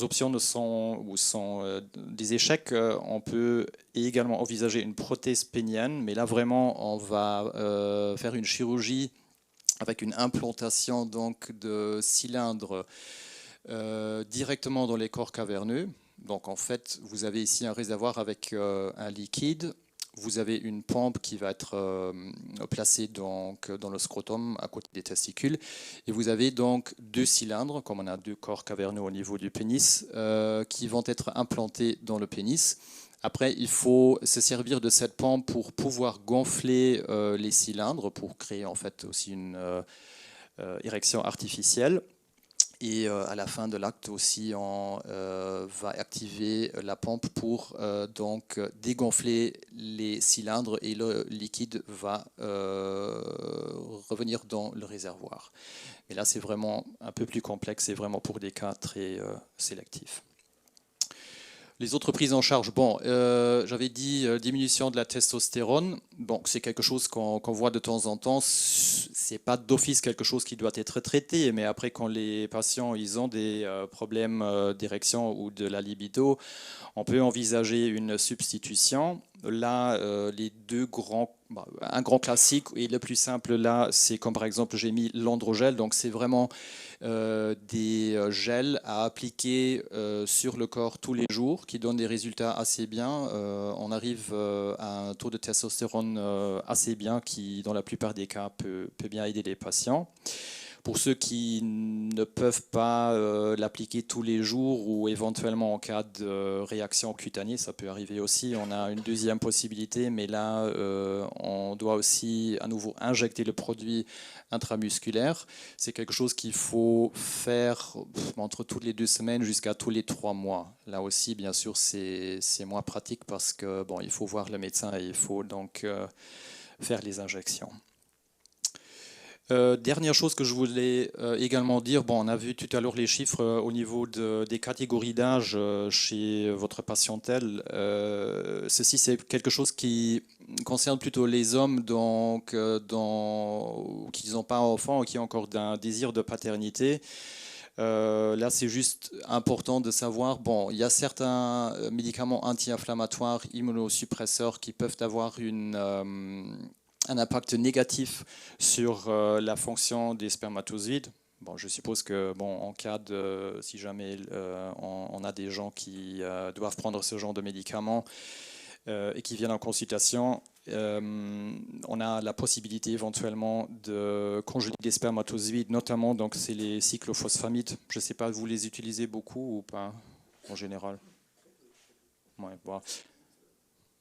options sont des échecs, on peut également envisager une prothèse pénienne, mais là vraiment on va faire une chirurgie avec une implantation donc de cylindres directement dans les corps caverneux. Donc en fait, vous avez ici un réservoir avec un liquide. Vous avez une pompe qui va être placée donc dans le scrotum à côté des testicules. Et vous avez donc deux cylindres, comme on a deux corps caverneux au niveau du pénis, qui vont être implantés dans le pénis. Après, il faut se servir de cette pompe pour pouvoir gonfler les cylindres, pour créer en fait aussi une érection artificielle. Et à la fin de l'acte aussi, on va activer la pompe pour donc dégonfler les cylindres et le liquide va revenir dans le réservoir. Mais là, c'est vraiment un peu plus complexe et vraiment pour des cas très sélectifs. Les autres prises en charge, bon, j'avais dit diminution de la testostérone. Bon, c'est quelque chose qu'on voit de temps en temps. C'est pas d'office quelque chose qui doit être traité, mais après, quand les patients ils ont des problèmes d'érection ou de la libido, on peut envisager une substitution. Là, un grand classique et le plus simple là, c'est comme par exemple j'ai mis l'androgel, donc c'est vraiment des gels à appliquer sur le corps tous les jours qui donnent des résultats assez bien. On arrive à un taux de testostérone assez bien qui, dans la plupart des cas, peut bien aider les patients. Pour ceux qui ne peuvent pas l'appliquer tous les jours ou éventuellement en cas de réaction cutanée, ça peut arriver aussi, on a une deuxième possibilité, mais là, on doit aussi à nouveau injecter le produit intramusculaire. C'est quelque chose qu'il faut faire entre toutes les 2 semaines jusqu'à tous les 3 mois. Là aussi, bien sûr, c'est moins pratique parce que bon, il faut voir le médecin et il faut donc faire les injections. Dernière chose que je voulais également dire, bon, on a vu tout à l'heure les chiffres au niveau des catégories d'âge chez votre patientèle. Ceci, c'est quelque chose qui concerne plutôt les hommes donc, qui n'ont pas enfants ou qui ont encore un désir de paternité. Là, c'est juste important de savoir, bon, il y a certains médicaments anti-inflammatoires, immunosuppresseurs qui peuvent avoir un impact négatif sur la fonction des spermatozoïdes. Bon, je suppose que, bon, en cas de, si jamais on a des gens qui doivent prendre ce genre de médicaments et qui viennent en consultation, on a la possibilité éventuellement de congeler des spermatozoïdes, notamment, donc c'est les cyclophosphamide. Je ne sais pas, vous les utilisez beaucoup ou pas en général? Ouais, bon.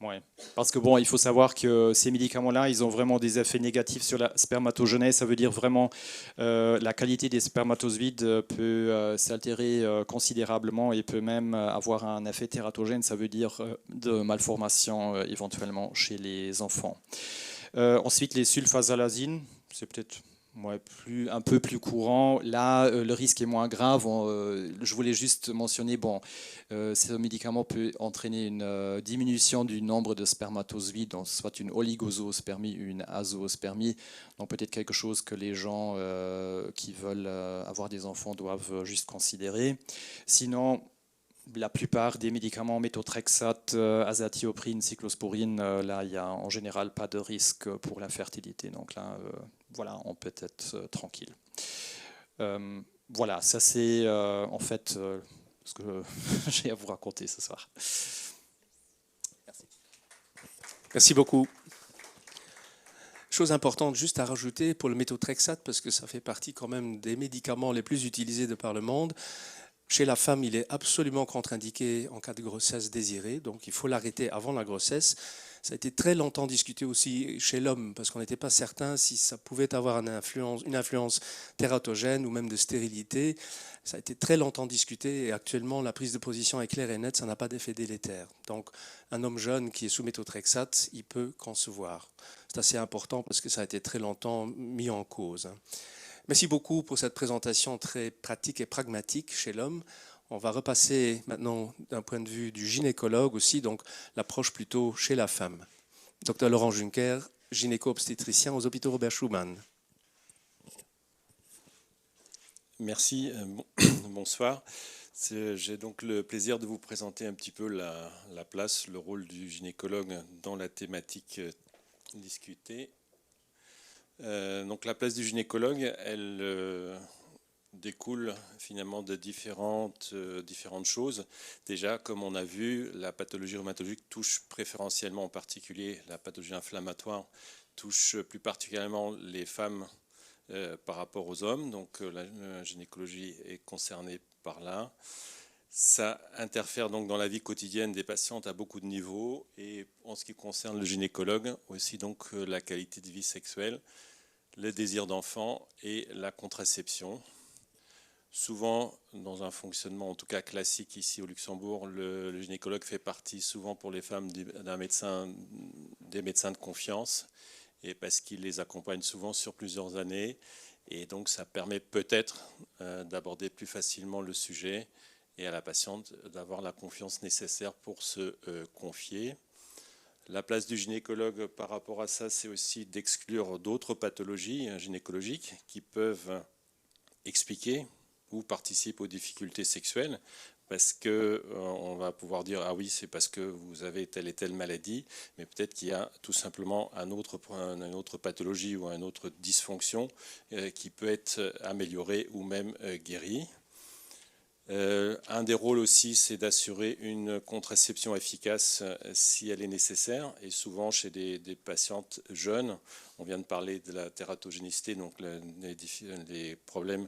Ouais. Parce que bon, il faut savoir que ces médicaments-là, ils ont vraiment des effets négatifs sur la spermatogenèse. Ça veut dire vraiment la qualité des spermatozoïdes peut s'altérer considérablement et peut même avoir un effet tératogène. Ça veut dire de malformation éventuellement chez les enfants. Ensuite, les sulfasalazines, c'est peut-être un peu plus courant. Là, le risque est moins grave. Je voulais juste mentionner, bon, ce médicament peut entraîner une diminution du nombre de spermatozoïdes, donc soit une oligozoospermie, une azoospermie. Donc peut-être quelque chose que les gens qui veulent avoir des enfants doivent juste considérer. Sinon, la plupart des médicaments, méthotrexate, azatioprine, cyclosporine, là, il n'y a en général pas de risque pour la fertilité. Donc là, voilà, on peut être tranquille. Voilà, ça c'est en fait ce que j'ai à vous raconter ce soir. Merci. Merci beaucoup. Chose importante juste à rajouter pour le méthotrexate, parce que ça fait partie quand même des médicaments les plus utilisés de par le monde. Chez la femme, il est absolument contre-indiqué en cas de grossesse désirée, donc il faut l'arrêter avant la grossesse. Ça a été très longtemps discuté aussi chez l'homme, parce qu'on n'était pas certain si ça pouvait avoir une influence tératogène ou même de stérilité. Ça a été très longtemps discuté et actuellement, la prise de position est claire et nette, ça n'a pas d'effet délétère. Donc, un homme jeune qui est sous méthotrexate, il peut concevoir. C'est assez important parce que ça a été très longtemps mis en cause. Merci beaucoup pour cette présentation très pratique et pragmatique chez l'homme. On va repasser maintenant d'un point de vue du gynécologue aussi, donc l'approche plutôt chez la femme. Dr Laurent Juncker, gynéco-obstétricien aux hôpitaux Robert Schuman. Merci, bonsoir. J'ai donc le plaisir de vous présenter un petit peu la place, le rôle du gynécologue dans la thématique discutée. Donc la place du gynécologue, elle découle finalement de différentes choses. Déjà, comme on a vu, la pathologie rhumatologique touche préférentiellement, en particulier la pathologie inflammatoire, touche plus particulièrement les femmes par rapport aux hommes. Donc la gynécologie est concernée par là. Ça interfère donc dans la vie quotidienne des patientes à beaucoup de niveaux. Et en ce qui concerne le gynécologue, aussi donc la qualité de vie sexuelle, le désir d'enfant et la contraception. Souvent, dans un fonctionnement en tout cas classique ici au Luxembourg, le gynécologue fait partie souvent pour les femmes des médecins de confiance, et parce qu'il les accompagne souvent sur plusieurs années. Et donc ça permet peut-être d'aborder plus facilement le sujet et à la patiente d'avoir la confiance nécessaire pour se confier. La place du gynécologue par rapport à ça, c'est aussi d'exclure d'autres pathologies gynécologiques qui peuvent expliquer ou participer aux difficultés sexuelles, parce qu'on va pouvoir dire « Ah oui, c'est parce que vous avez telle et telle maladie », mais peut-être qu'il y a tout simplement une autre pathologie ou une autre dysfonction qui peut être améliorée ou même guérie. Un des rôles aussi, c'est d'assurer une contraception efficace si elle est nécessaire, et souvent chez des patientes jeunes. On vient de parler de la tératogénicité, donc les problèmes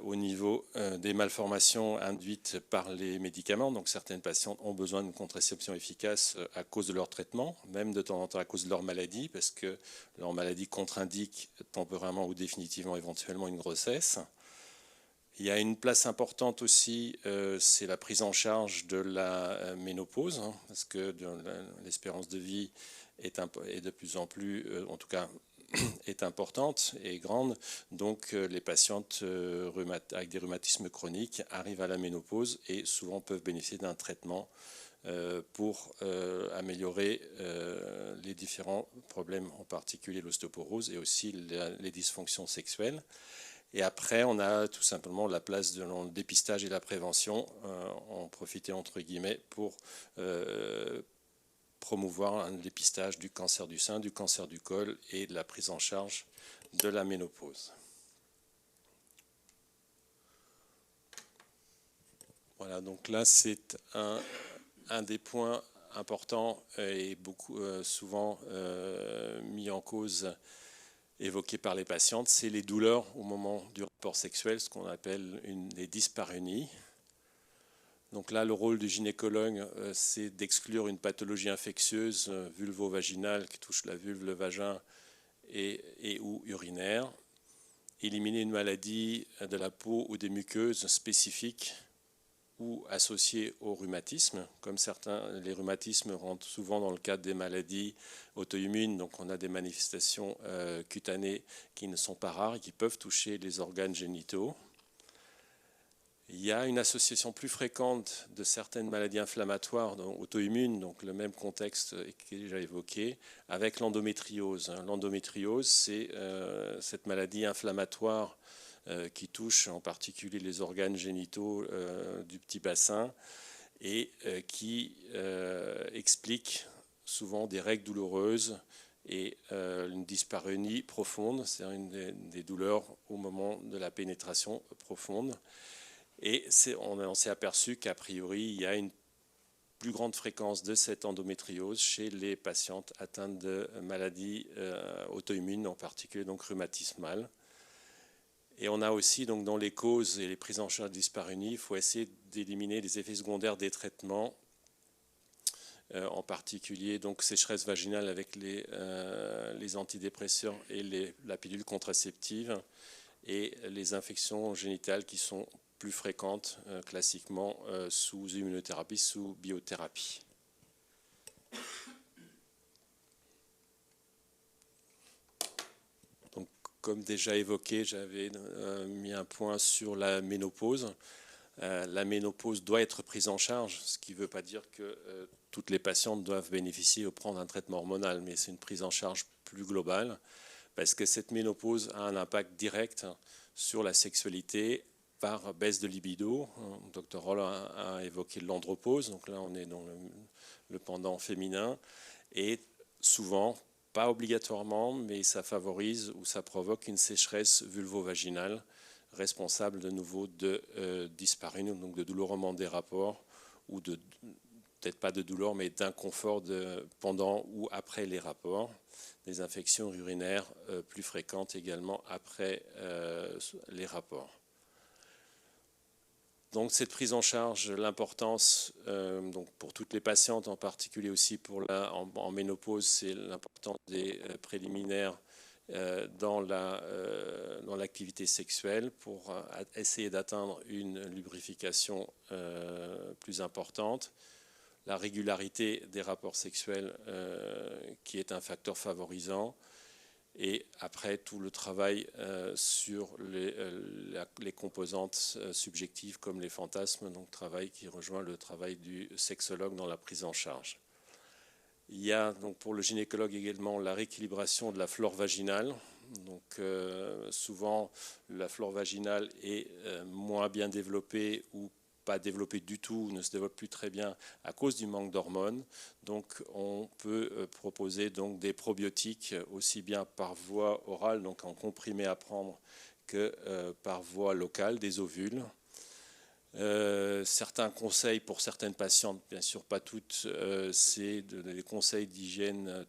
au niveau des malformations induites par les médicaments. Donc certaines patientes ont besoin d'une contraception efficace à cause de leur traitement, même de temps en temps à cause de leur maladie, parce que leur maladie contre-indique temporairement ou définitivement éventuellement une grossesse. Il y a une place importante aussi, c'est la prise en charge de la ménopause, hein, parce que l'espérance de vie est de plus en plus, en tout cas, est importante et grande. Donc les patientes avec des rhumatismes chroniques arrivent à la ménopause et souvent peuvent bénéficier d'un traitement pour améliorer les différents problèmes, en particulier l'ostéoporose et aussi les dysfonctions sexuelles. Et après, on a tout simplement la place de le dépistage et la prévention, en profiter entre guillemets pour promouvoir un dépistage du cancer du sein, du cancer du col et de la prise en charge de la ménopause. Voilà, donc là c'est un des points importants et beaucoup souvent mis en cause, évoqué par les patientes, c'est les douleurs au moment du rapport sexuel, ce qu'on appelle les dyspareunies. Donc là, le rôle du gynécologue, c'est d'exclure une pathologie infectieuse vulvo-vaginale qui touche la vulve, le vagin et ou urinaire, éliminer une maladie de la peau ou des muqueuses spécifiques ou associées au rhumatisme, comme les rhumatismes rentrent souvent dans le cadre des maladies auto-immunes, donc on a des manifestations cutanées qui ne sont pas rares et qui peuvent toucher les organes génitaux. Il y a une association plus fréquente de certaines maladies inflammatoires auto-immunes, donc le même contexte qui est déjà évoqué, avec l'endométriose. L'endométriose, c'est cette maladie inflammatoire qui touche en particulier les organes génitaux du petit bassin et qui explique souvent des règles douloureuses et une dyspareunie profonde, c'est-à-dire des douleurs au moment de la pénétration profonde. Et on s'est aperçu qu'a priori, il y a une plus grande fréquence de cette endométriose chez les patientes atteintes de maladies auto-immunes, en particulier donc rhumatismales. Et on a aussi, donc, dans les causes et les prises en charge de dyspareunie, il faut essayer d'éliminer les effets secondaires des traitements, en particulier donc sécheresse vaginale avec les antidépresseurs et la pilule contraceptive, et les infections génitales qui sont plus fréquentes classiquement sous immunothérapie, sous biothérapie. Donc, comme déjà évoqué, j'avais mis un point sur la ménopause. La ménopause doit être prise en charge, ce qui ne veut pas dire que toutes les patientes doivent bénéficier ou prendre un traitement hormonal, mais c'est une prise en charge plus globale, parce que cette ménopause a un impact direct sur la sexualité par baisse de libido. Dr Roll a évoqué l'andropause, donc là on est dans le pendant féminin, et souvent, pas obligatoirement, mais ça favorise ou ça provoque une sécheresse vulvo-vaginale responsable de nouveau de dyspareunie, donc de douleur au moment des rapports, ou peut-être pas de douleur, mais d'inconfort pendant ou après les rapports. Des infections urinaires plus fréquentes également après les rapports. Donc cette prise en charge, l'importance donc pour toutes les patientes, en particulier aussi en ménopause, c'est l'importance des préliminaires dans l'activité sexuelle pour essayer d'atteindre une lubrification plus importante. La régularité des rapports sexuels qui est un facteur favorisant, et après tout le travail sur les composantes subjectives comme les fantasmes, donc travail qui rejoint le travail du sexologue dans la prise en charge. Il y a donc pour le gynécologue également la rééquilibration de la flore vaginale. Donc souvent la flore vaginale est moins bien développée ou pas développée du tout, ne se développe plus très bien à cause du manque d'hormones. Donc on peut proposer donc des probiotiques aussi bien par voie orale, donc en comprimé à prendre, que par voie locale des ovules. Certains conseils pour certaines patientes, bien sûr pas toutes, c'est des conseils d'hygiène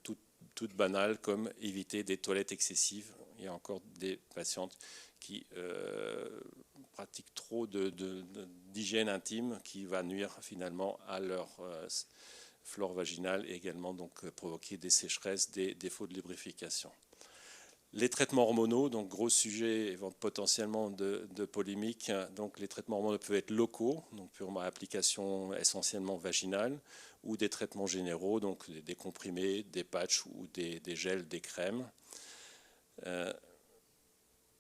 toutes banales, comme éviter des toilettes excessives. Il y a encore des patientes qui pratiquent trop d'hygiène intime, qui va nuire finalement à leur flore vaginale et également donc provoquer des sécheresses, des défauts de lubrification. Les traitements hormonaux, donc gros sujet potentiellement de polémique. Donc les traitements hormonaux peuvent être locaux, donc purement application essentiellement vaginale, ou des traitements généraux, donc des comprimés, des patchs ou des gels, des crèmes.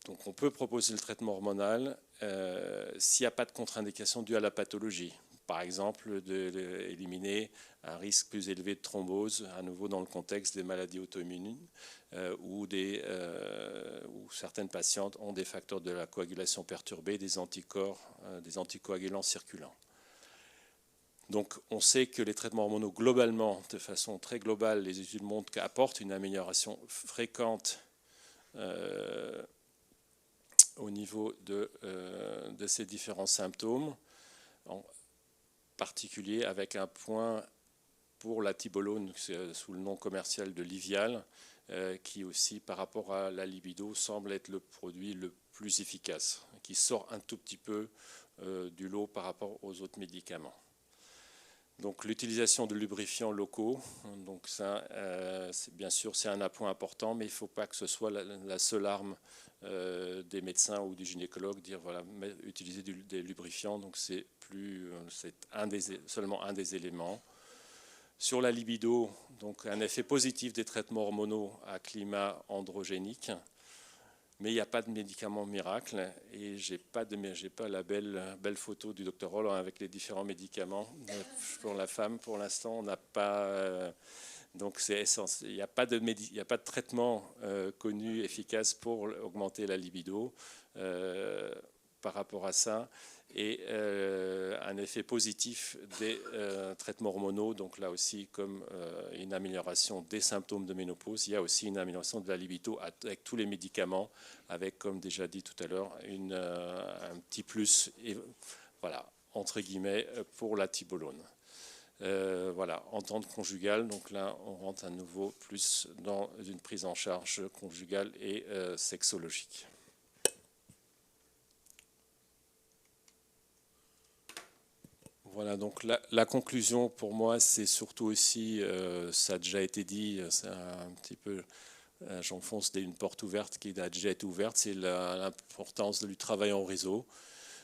Donc on peut proposer le traitement hormonal s'il n'y a pas de contre-indication due à la pathologie. Par exemple, d'éliminer un risque plus élevé de thrombose, à nouveau dans le contexte des maladies auto-immunes, où certaines patientes ont des facteurs de la coagulation perturbés, des anticorps, des anticoagulants circulants. Donc on sait que les traitements hormonaux, globalement, de façon très globale, les études montrent qu'apportent une amélioration fréquente au niveau de ces différents symptômes, en particulier avec un point pour la tibolone, sous le nom commercial de Livial, qui aussi, par rapport à la libido, semble être le produit le plus efficace, qui sort un tout petit peu du lot par rapport aux autres médicaments. Donc l'utilisation de lubrifiants locaux, donc ça, bien sûr, c'est un point important, mais il ne faut pas que ce soit la seule arme des médecins ou du gynécologue, dire voilà, utiliser des lubrifiants, donc c'est seulement un des éléments. Sur la libido, donc un effet positif des traitements hormonaux à climat androgénique, mais il n'y a pas de médicament miracle, et j'ai pas la belle photo du docteur Roland avec les différents médicaments. Pour la femme, pour l'instant, on n'a pas. Donc c'est essentiel. Il n'y a pas de traitement connu efficace pour augmenter la libido par rapport à ça. Et un effet positif des traitements hormonaux, donc là aussi comme une amélioration des symptômes de ménopause, il y a aussi une amélioration de la libido avec tous les médicaments, avec, comme déjà dit tout à l'heure, un petit plus, voilà, entre guillemets, pour la tibolone. Voilà, entente conjugale, donc là on rentre à nouveau plus dans une prise en charge conjugale et sexologique. Voilà, donc la conclusion pour moi, c'est surtout aussi, ça a déjà été dit, c'est un petit peu, j'enfonce une porte ouverte qui a déjà été ouverte, c'est l'importance du travail en réseau.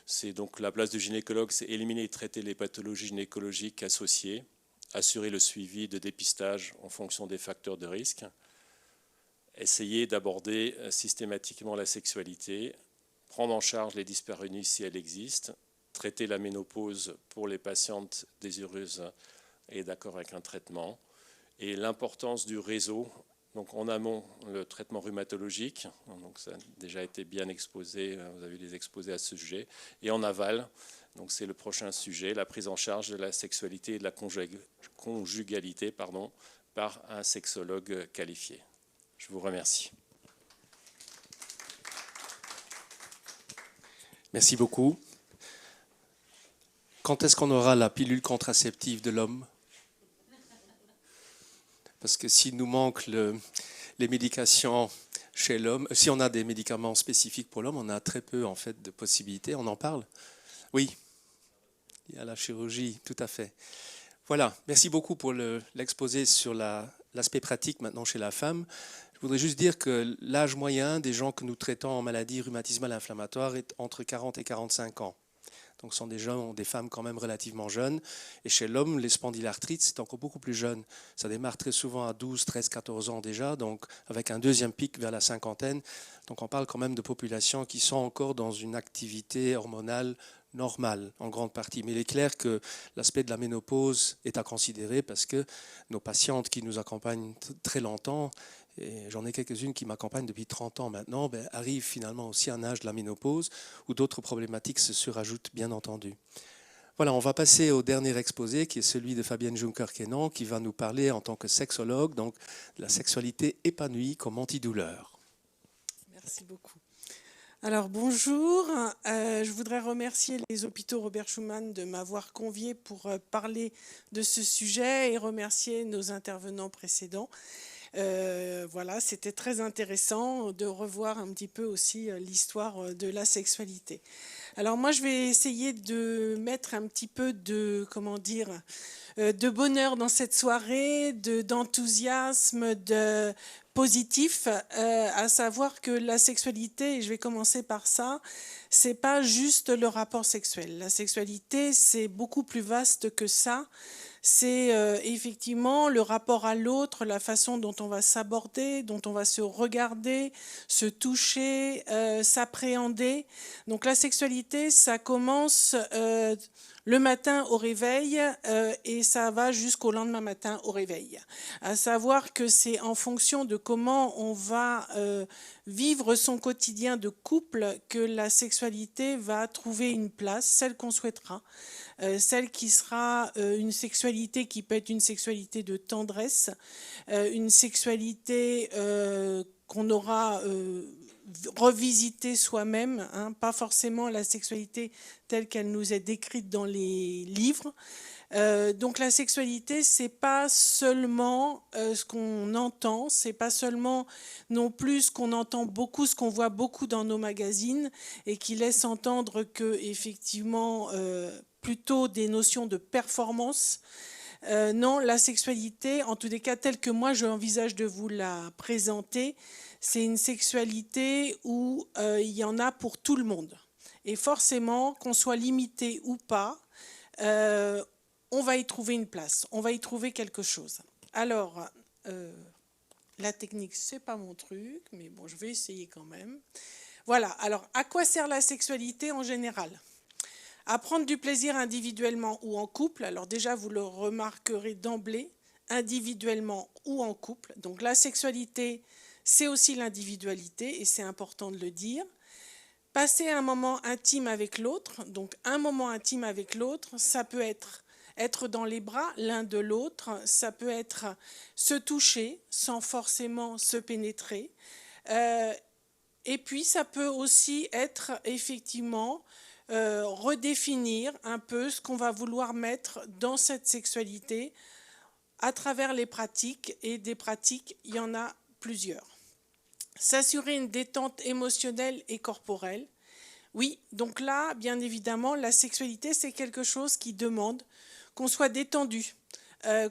C'est donc la place du gynécologue, c'est éliminer et traiter les pathologies gynécologiques associées, assurer le suivi de dépistage en fonction des facteurs de risque, essayer d'aborder systématiquement la sexualité, prendre en charge les dyspareunies si elles existent, traiter la ménopause pour les patientes désireuses et d'accord avec un traitement, et l'importance du réseau. Donc en amont, le traitement rhumatologique, donc ça a déjà été bien exposé, vous avez des exposés à ce sujet, et en aval, donc c'est le prochain sujet, la prise en charge de la sexualité et de la conjugalité par un sexologue qualifié. Je vous remercie. Merci beaucoup. Quand est-ce qu'on aura la pilule contraceptive de l'homme ? Parce que s'il nous manque les médications chez l'homme, si on a des médicaments spécifiques pour l'homme, on a très peu en fait de possibilités. On en parle ? Oui, il y a la chirurgie, tout à fait. Voilà, merci beaucoup pour l'exposé sur l'aspect pratique maintenant chez la femme. Je voudrais juste dire que l'âge moyen des gens que nous traitons en maladie rhumatismale inflammatoire est entre 40 et 45 ans. Donc ce sont des femmes quand même relativement jeunes. Et chez l'homme, les spondylarthrites, c'est encore beaucoup plus jeune. Ça démarre très souvent à 12, 13, 14 ans déjà, donc avec un deuxième pic vers la cinquantaine. Donc on parle quand même de populations qui sont encore dans une activité hormonale normale en grande partie. Mais il est clair que l'aspect de la ménopause est à considérer parce que nos patientes qui nous accompagnent très longtemps, et j'en ai quelques-unes qui m'accompagnent depuis 30 ans maintenant, arrivent finalement aussi à un âge de la ménopause où d'autres problématiques se surajoutent, bien entendu. Voilà, on va passer au dernier exposé qui est celui de Fabienne Juncker-Kenon qui va nous parler en tant que sexologue donc, de la sexualité épanouie comme antidouleur. Merci beaucoup. Alors bonjour, je voudrais remercier les hôpitaux Robert Schuman de m'avoir convié pour parler de ce sujet et remercier nos intervenants précédents. Voilà, c'était très intéressant de revoir un petit peu aussi l'histoire de la sexualité. Alors moi je vais essayer de mettre un petit peu de, comment dire, de bonheur dans cette soirée, d'enthousiasme, de positif, à savoir que la sexualité, et je vais commencer par ça, c'est pas juste le rapport sexuel. La sexualité, c'est beaucoup plus vaste que ça. C'est effectivement le rapport à l'autre, la façon dont on va s'aborder, dont on va se regarder, se toucher, s'appréhender. Donc la sexualité, ça commence le matin au réveil et ça va jusqu'au lendemain matin au réveil. À savoir que c'est en fonction de comment on va vivre son quotidien de couple que la sexualité va trouver une place, celle qu'on souhaitera. Celle qui sera une sexualité qui peut être une sexualité de tendresse, une sexualité qu'on aura revisitée soi-même, hein, pas forcément la sexualité telle qu'elle nous est décrite dans les livres. Donc la sexualité, c'est pas seulement ce qu'on entend, c'est pas seulement non plus ce qu'on entend beaucoup, ce qu'on voit beaucoup dans nos magazines et qui laisse entendre que effectivement plutôt des notions de performance. Non, la sexualité, en tous les cas telle que moi j'envisage de vous la présenter, c'est une sexualité où il y en a pour tout le monde. Et forcément, qu'on soit limité ou pas, on va y trouver une place, on va y trouver quelque chose. Alors, la technique, c'est pas mon truc, mais bon, je vais essayer quand même. Voilà, alors à quoi sert la sexualité en général ? À prendre du plaisir individuellement ou en couple. Alors déjà, vous le remarquerez d'emblée, individuellement ou en couple. Donc la sexualité, c'est aussi l'individualité et c'est important de le dire. Passer un moment intime avec l'autre. Donc un moment intime avec l'autre, ça peut être dans les bras l'un de l'autre, ça peut être se toucher sans forcément se pénétrer. Et puis ça peut aussi être effectivement redéfinir un peu ce qu'on va vouloir mettre dans cette sexualité à travers les pratiques, et des pratiques, il y en a plusieurs. S'assurer une détente émotionnelle et corporelle. Oui, donc là, bien évidemment, la sexualité, c'est quelque chose qui demande qu'on soit détendu,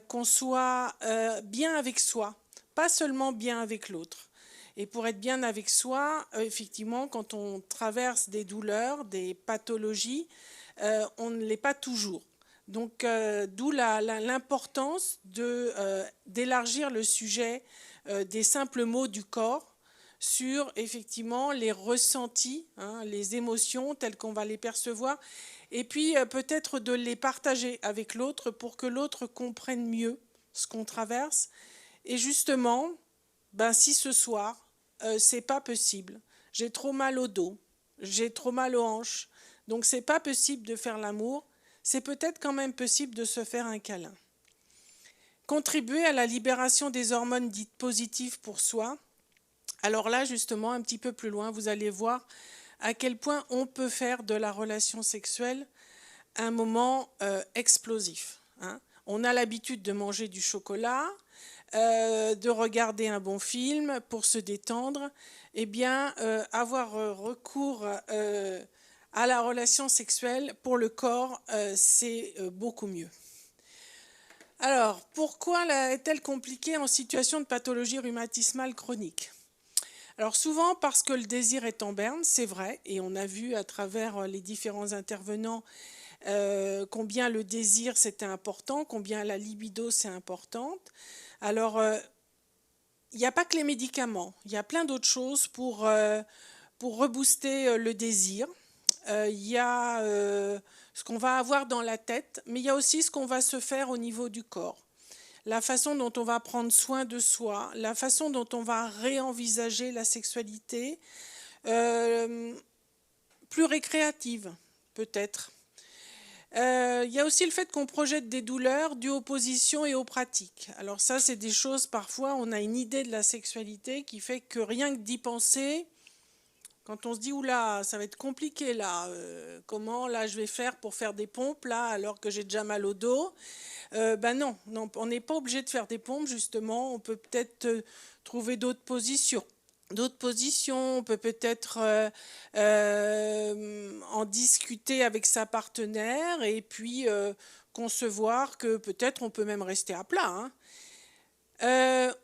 qu'on soit bien avec soi, pas seulement bien avec l'autre. Et pour être bien avec soi, effectivement, quand on traverse des douleurs, des pathologies, on ne l'est pas toujours. Donc, d'où l'importance d'élargir le sujet des simples mots du corps sur, effectivement, les ressentis, hein, les émotions telles qu'on va les percevoir, et puis peut-être de les partager avec l'autre pour que l'autre comprenne mieux ce qu'on traverse. Et justement, si ce soir, c'est pas possible, j'ai trop mal au dos, j'ai trop mal aux hanches, donc c'est pas possible de faire l'amour, c'est peut-être quand même possible de se faire un câlin. Contribuer à la libération des hormones dites positives pour soi. Alors là, justement, un petit peu plus loin, vous allez voir à quel point on peut faire de la relation sexuelle un moment explosif, hein. On a l'habitude de manger du chocolat, de regarder un bon film pour se détendre. Eh bien, avoir recours à la relation sexuelle pour le corps, c'est beaucoup mieux. Alors, pourquoi est-elle compliquée en situation de pathologie rhumatismale chronique ? Alors souvent parce que le désir est en berne, c'est vrai, et on a vu à travers les différents intervenants combien le désir c'était important, combien la libido c'est importante. Alors, il n'y a pas que les médicaments, il y a plein d'autres choses pour rebooster le désir. Il y a ce qu'on va avoir dans la tête, mais il y a aussi ce qu'on va se faire au niveau du corps. La façon dont on va prendre soin de soi, la façon dont on va réenvisager la sexualité, plus récréative peut-être. Il y a aussi le fait qu'on projette des douleurs dues aux positions et aux pratiques. Alors ça, c'est des choses, parfois, on a une idée de la sexualité qui fait que rien que d'y penser, Quand on se dit, oula, ça va être compliqué là, comment là je vais faire pour faire des pompes là alors que j'ai déjà mal au dos, non, on n'est pas obligé de faire des pompes justement, on peut peut-être trouver d'autres positions. On peut peut-être en discuter avec sa partenaire et puis concevoir que peut-être on peut même rester à plat, hein.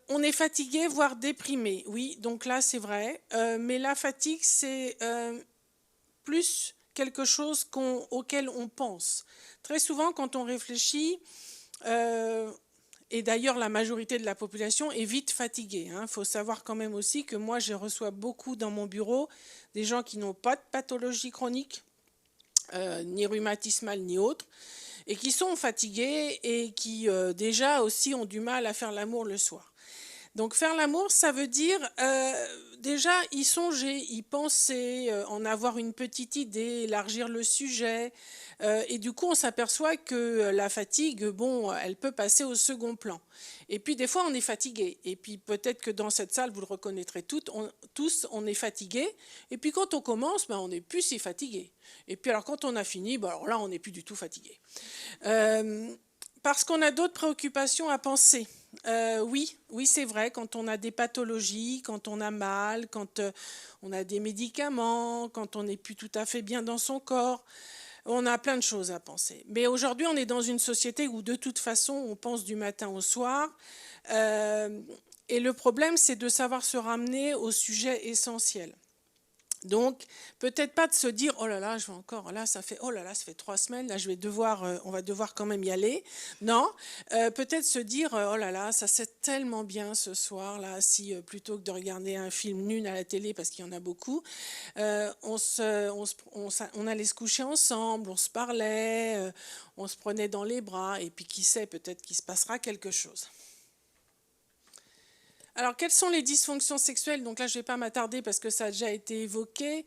On est fatigué, voire déprimé. Oui, donc là, c'est vrai. Mais la fatigue, c'est plus quelque chose auquel on pense. Très souvent, quand on réfléchit, et d'ailleurs, la majorité de la population est vite fatiguée. Il faut savoir quand même aussi que moi, je reçois beaucoup dans mon bureau des gens qui n'ont pas de pathologie chronique, ni rhumatismale, ni autre, et qui sont fatigués et qui déjà aussi ont du mal à faire l'amour le soir. Donc faire l'amour, ça veut dire déjà y songer, y penser, en avoir une petite idée, élargir le sujet. Et du coup, on s'aperçoit que la fatigue, bon, elle peut passer au second plan. Et puis des fois, on est fatigué. Et puis peut-être que dans cette salle, vous le reconnaîtrez tous, on est fatigué. Et puis quand on commence, on n'est plus si fatigué. Et puis alors quand on a fini, alors là, on n'est plus du tout fatigué. Parce qu'on a d'autres préoccupations à penser. Oui, c'est vrai, quand on a des pathologies, quand on a mal, quand on a des médicaments, quand on n'est plus tout à fait bien dans son corps, on a plein de choses à penser. Mais aujourd'hui, on est dans une société où de toute façon, on pense du matin au soir. Et le problème, c'est de savoir se ramener au sujet essentiel. Donc, peut-être pas de se dire, oh là là, je vais encore, là, ça fait 3 semaines, là, on va devoir quand même y aller. Non, peut-être se dire, oh là là, ça c'est tellement bien ce soir, là, si plutôt que de regarder un film nul à la télé, parce qu'il y en a beaucoup, on allait se coucher ensemble, on se parlait, on se prenait dans les bras, et puis qui sait, peut-être qu'il se passera quelque chose. Alors, quelles sont les dysfonctions sexuelles? Donc là, je ne vais pas m'attarder parce que ça a déjà été évoqué.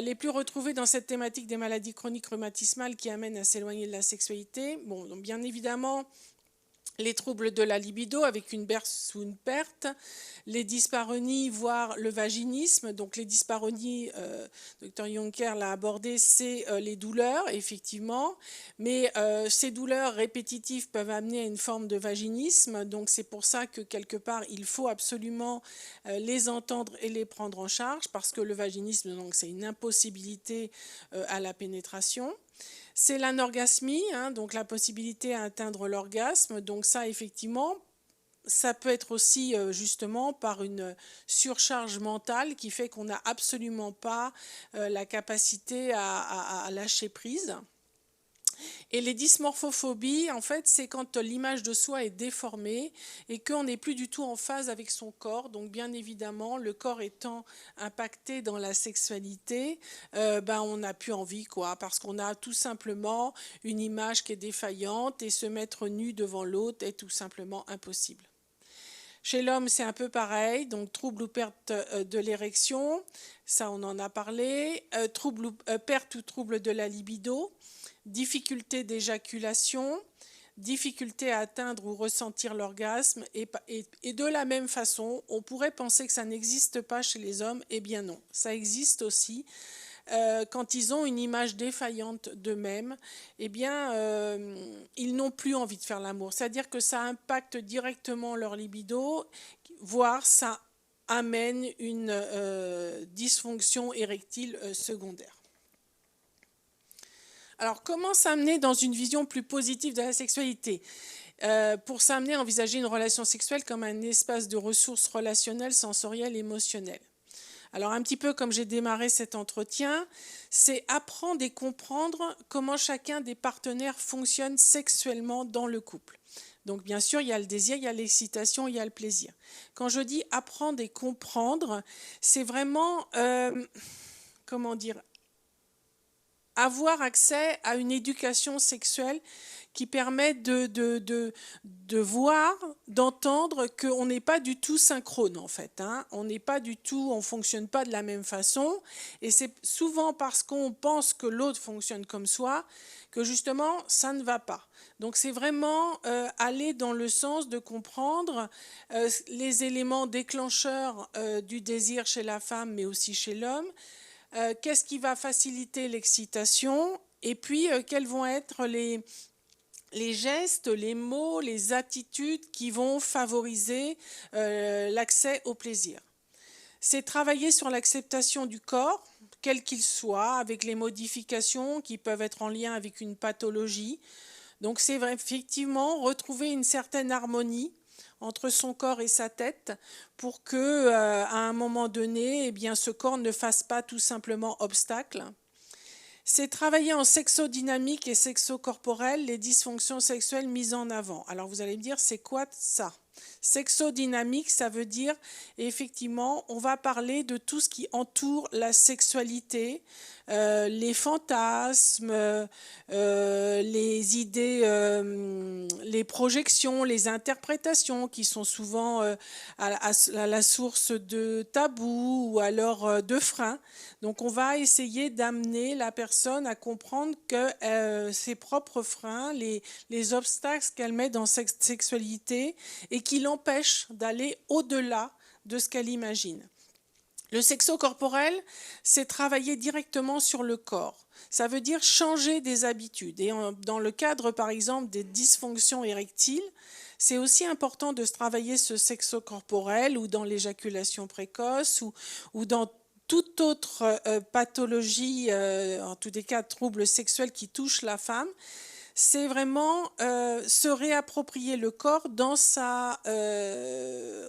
Les plus retrouvées dans cette thématique des maladies chroniques rhumatismales qui amènent à s'éloigner de la sexualité. Bon, donc bien évidemment, les troubles de la libido avec une baisse ou une perte, les dyspareunies, voire le vaginisme. Donc les dyspareunies, Dr Jonker l'a abordé, c'est les douleurs, effectivement. Mais ces douleurs répétitives peuvent amener à une forme de vaginisme. Donc c'est pour ça que quelque part, il faut absolument les entendre et les prendre en charge, parce que le vaginisme, donc, c'est une impossibilité à la pénétration. C'est l'anorgasmie, donc la possibilité à atteindre l'orgasme. Donc ça, effectivement, ça peut être aussi justement par une surcharge mentale qui fait qu'on n'a absolument pas la capacité à lâcher prise. Et les dysmorphophobies, en fait, c'est quand l'image de soi est déformée et qu'on n'est plus du tout en phase avec son corps. Donc, bien évidemment, le corps étant impacté dans la sexualité, on n'a plus envie, parce qu'on a tout simplement une image qui est défaillante et se mettre nu devant l'autre est tout simplement impossible. Chez l'homme, c'est un peu pareil, donc trouble ou perte de l'érection, ça on en a parlé, perte ou trouble de la libido, difficulté d'éjaculation, difficulté à atteindre ou ressentir l'orgasme, et de la même façon, on pourrait penser que ça n'existe pas chez les hommes, eh bien non, ça existe aussi. Quand ils ont une image défaillante d'eux-mêmes, eh bien, ils n'ont plus envie de faire l'amour. C'est-à-dire que ça impacte directement leur libido, voire ça amène une dysfonction érectile secondaire. Alors, comment s'amener dans une vision plus positive de la sexualité ? Pour s'amener à envisager une relation sexuelle comme un espace de ressources relationnelles, sensorielles, émotionnelles. Alors, un petit peu comme j'ai démarré cet entretien, c'est apprendre et comprendre comment chacun des partenaires fonctionne sexuellement dans le couple. Donc, bien sûr, il y a le désir, il y a l'excitation, il y a le plaisir. Quand je dis apprendre et comprendre, c'est vraiment, avoir accès à une éducation sexuelle qui permet de voir, d'entendre qu'on n'est pas du tout synchrone en fait. On n'est pas du tout, on ne fonctionne pas de la même façon. Et c'est souvent parce qu'on pense que l'autre fonctionne comme soi que justement ça ne va pas. Donc c'est vraiment aller dans le sens de comprendre les éléments déclencheurs du désir chez la femme, mais aussi chez l'homme. Qu'est-ce qui va faciliter l'excitation? Et puis, quels vont être les gestes, les mots, les attitudes qui vont favoriser l'accès au plaisir. C'est travailler sur l'acceptation du corps, quel qu'il soit, avec les modifications qui peuvent être en lien avec une pathologie. Donc c'est effectivement retrouver une certaine harmonie entre son corps et sa tête pour que, à un moment donné, eh bien, ce corps ne fasse pas tout simplement obstacle. C'est travailler en sexodynamique et sexocorporel les dysfonctions sexuelles mises en avant. Alors vous allez me dire, c'est quoi ça? Sexodynamique, ça veut dire, effectivement, on va parler de tout ce qui entoure la sexualité, les fantasmes, les idées, les projections, les interprétations qui sont souvent à la source de tabous ou alors de freins. Donc on va essayer d'amener la personne à comprendre que ses propres freins, les obstacles qu'elle met dans cette sexualité et qui l'empêchent d'aller au-delà de ce qu'elle imagine. Le sexo-corporel, c'est travailler directement sur le corps. Ça veut dire changer des habitudes. Et dans le cadre, par exemple, des dysfonctions érectiles, c'est aussi important de travailler ce sexo-corporel ou dans l'éjaculation précoce ou dans toute autre pathologie, en tous les cas troubles sexuels qui touchent la femme. C'est vraiment se réapproprier le corps dans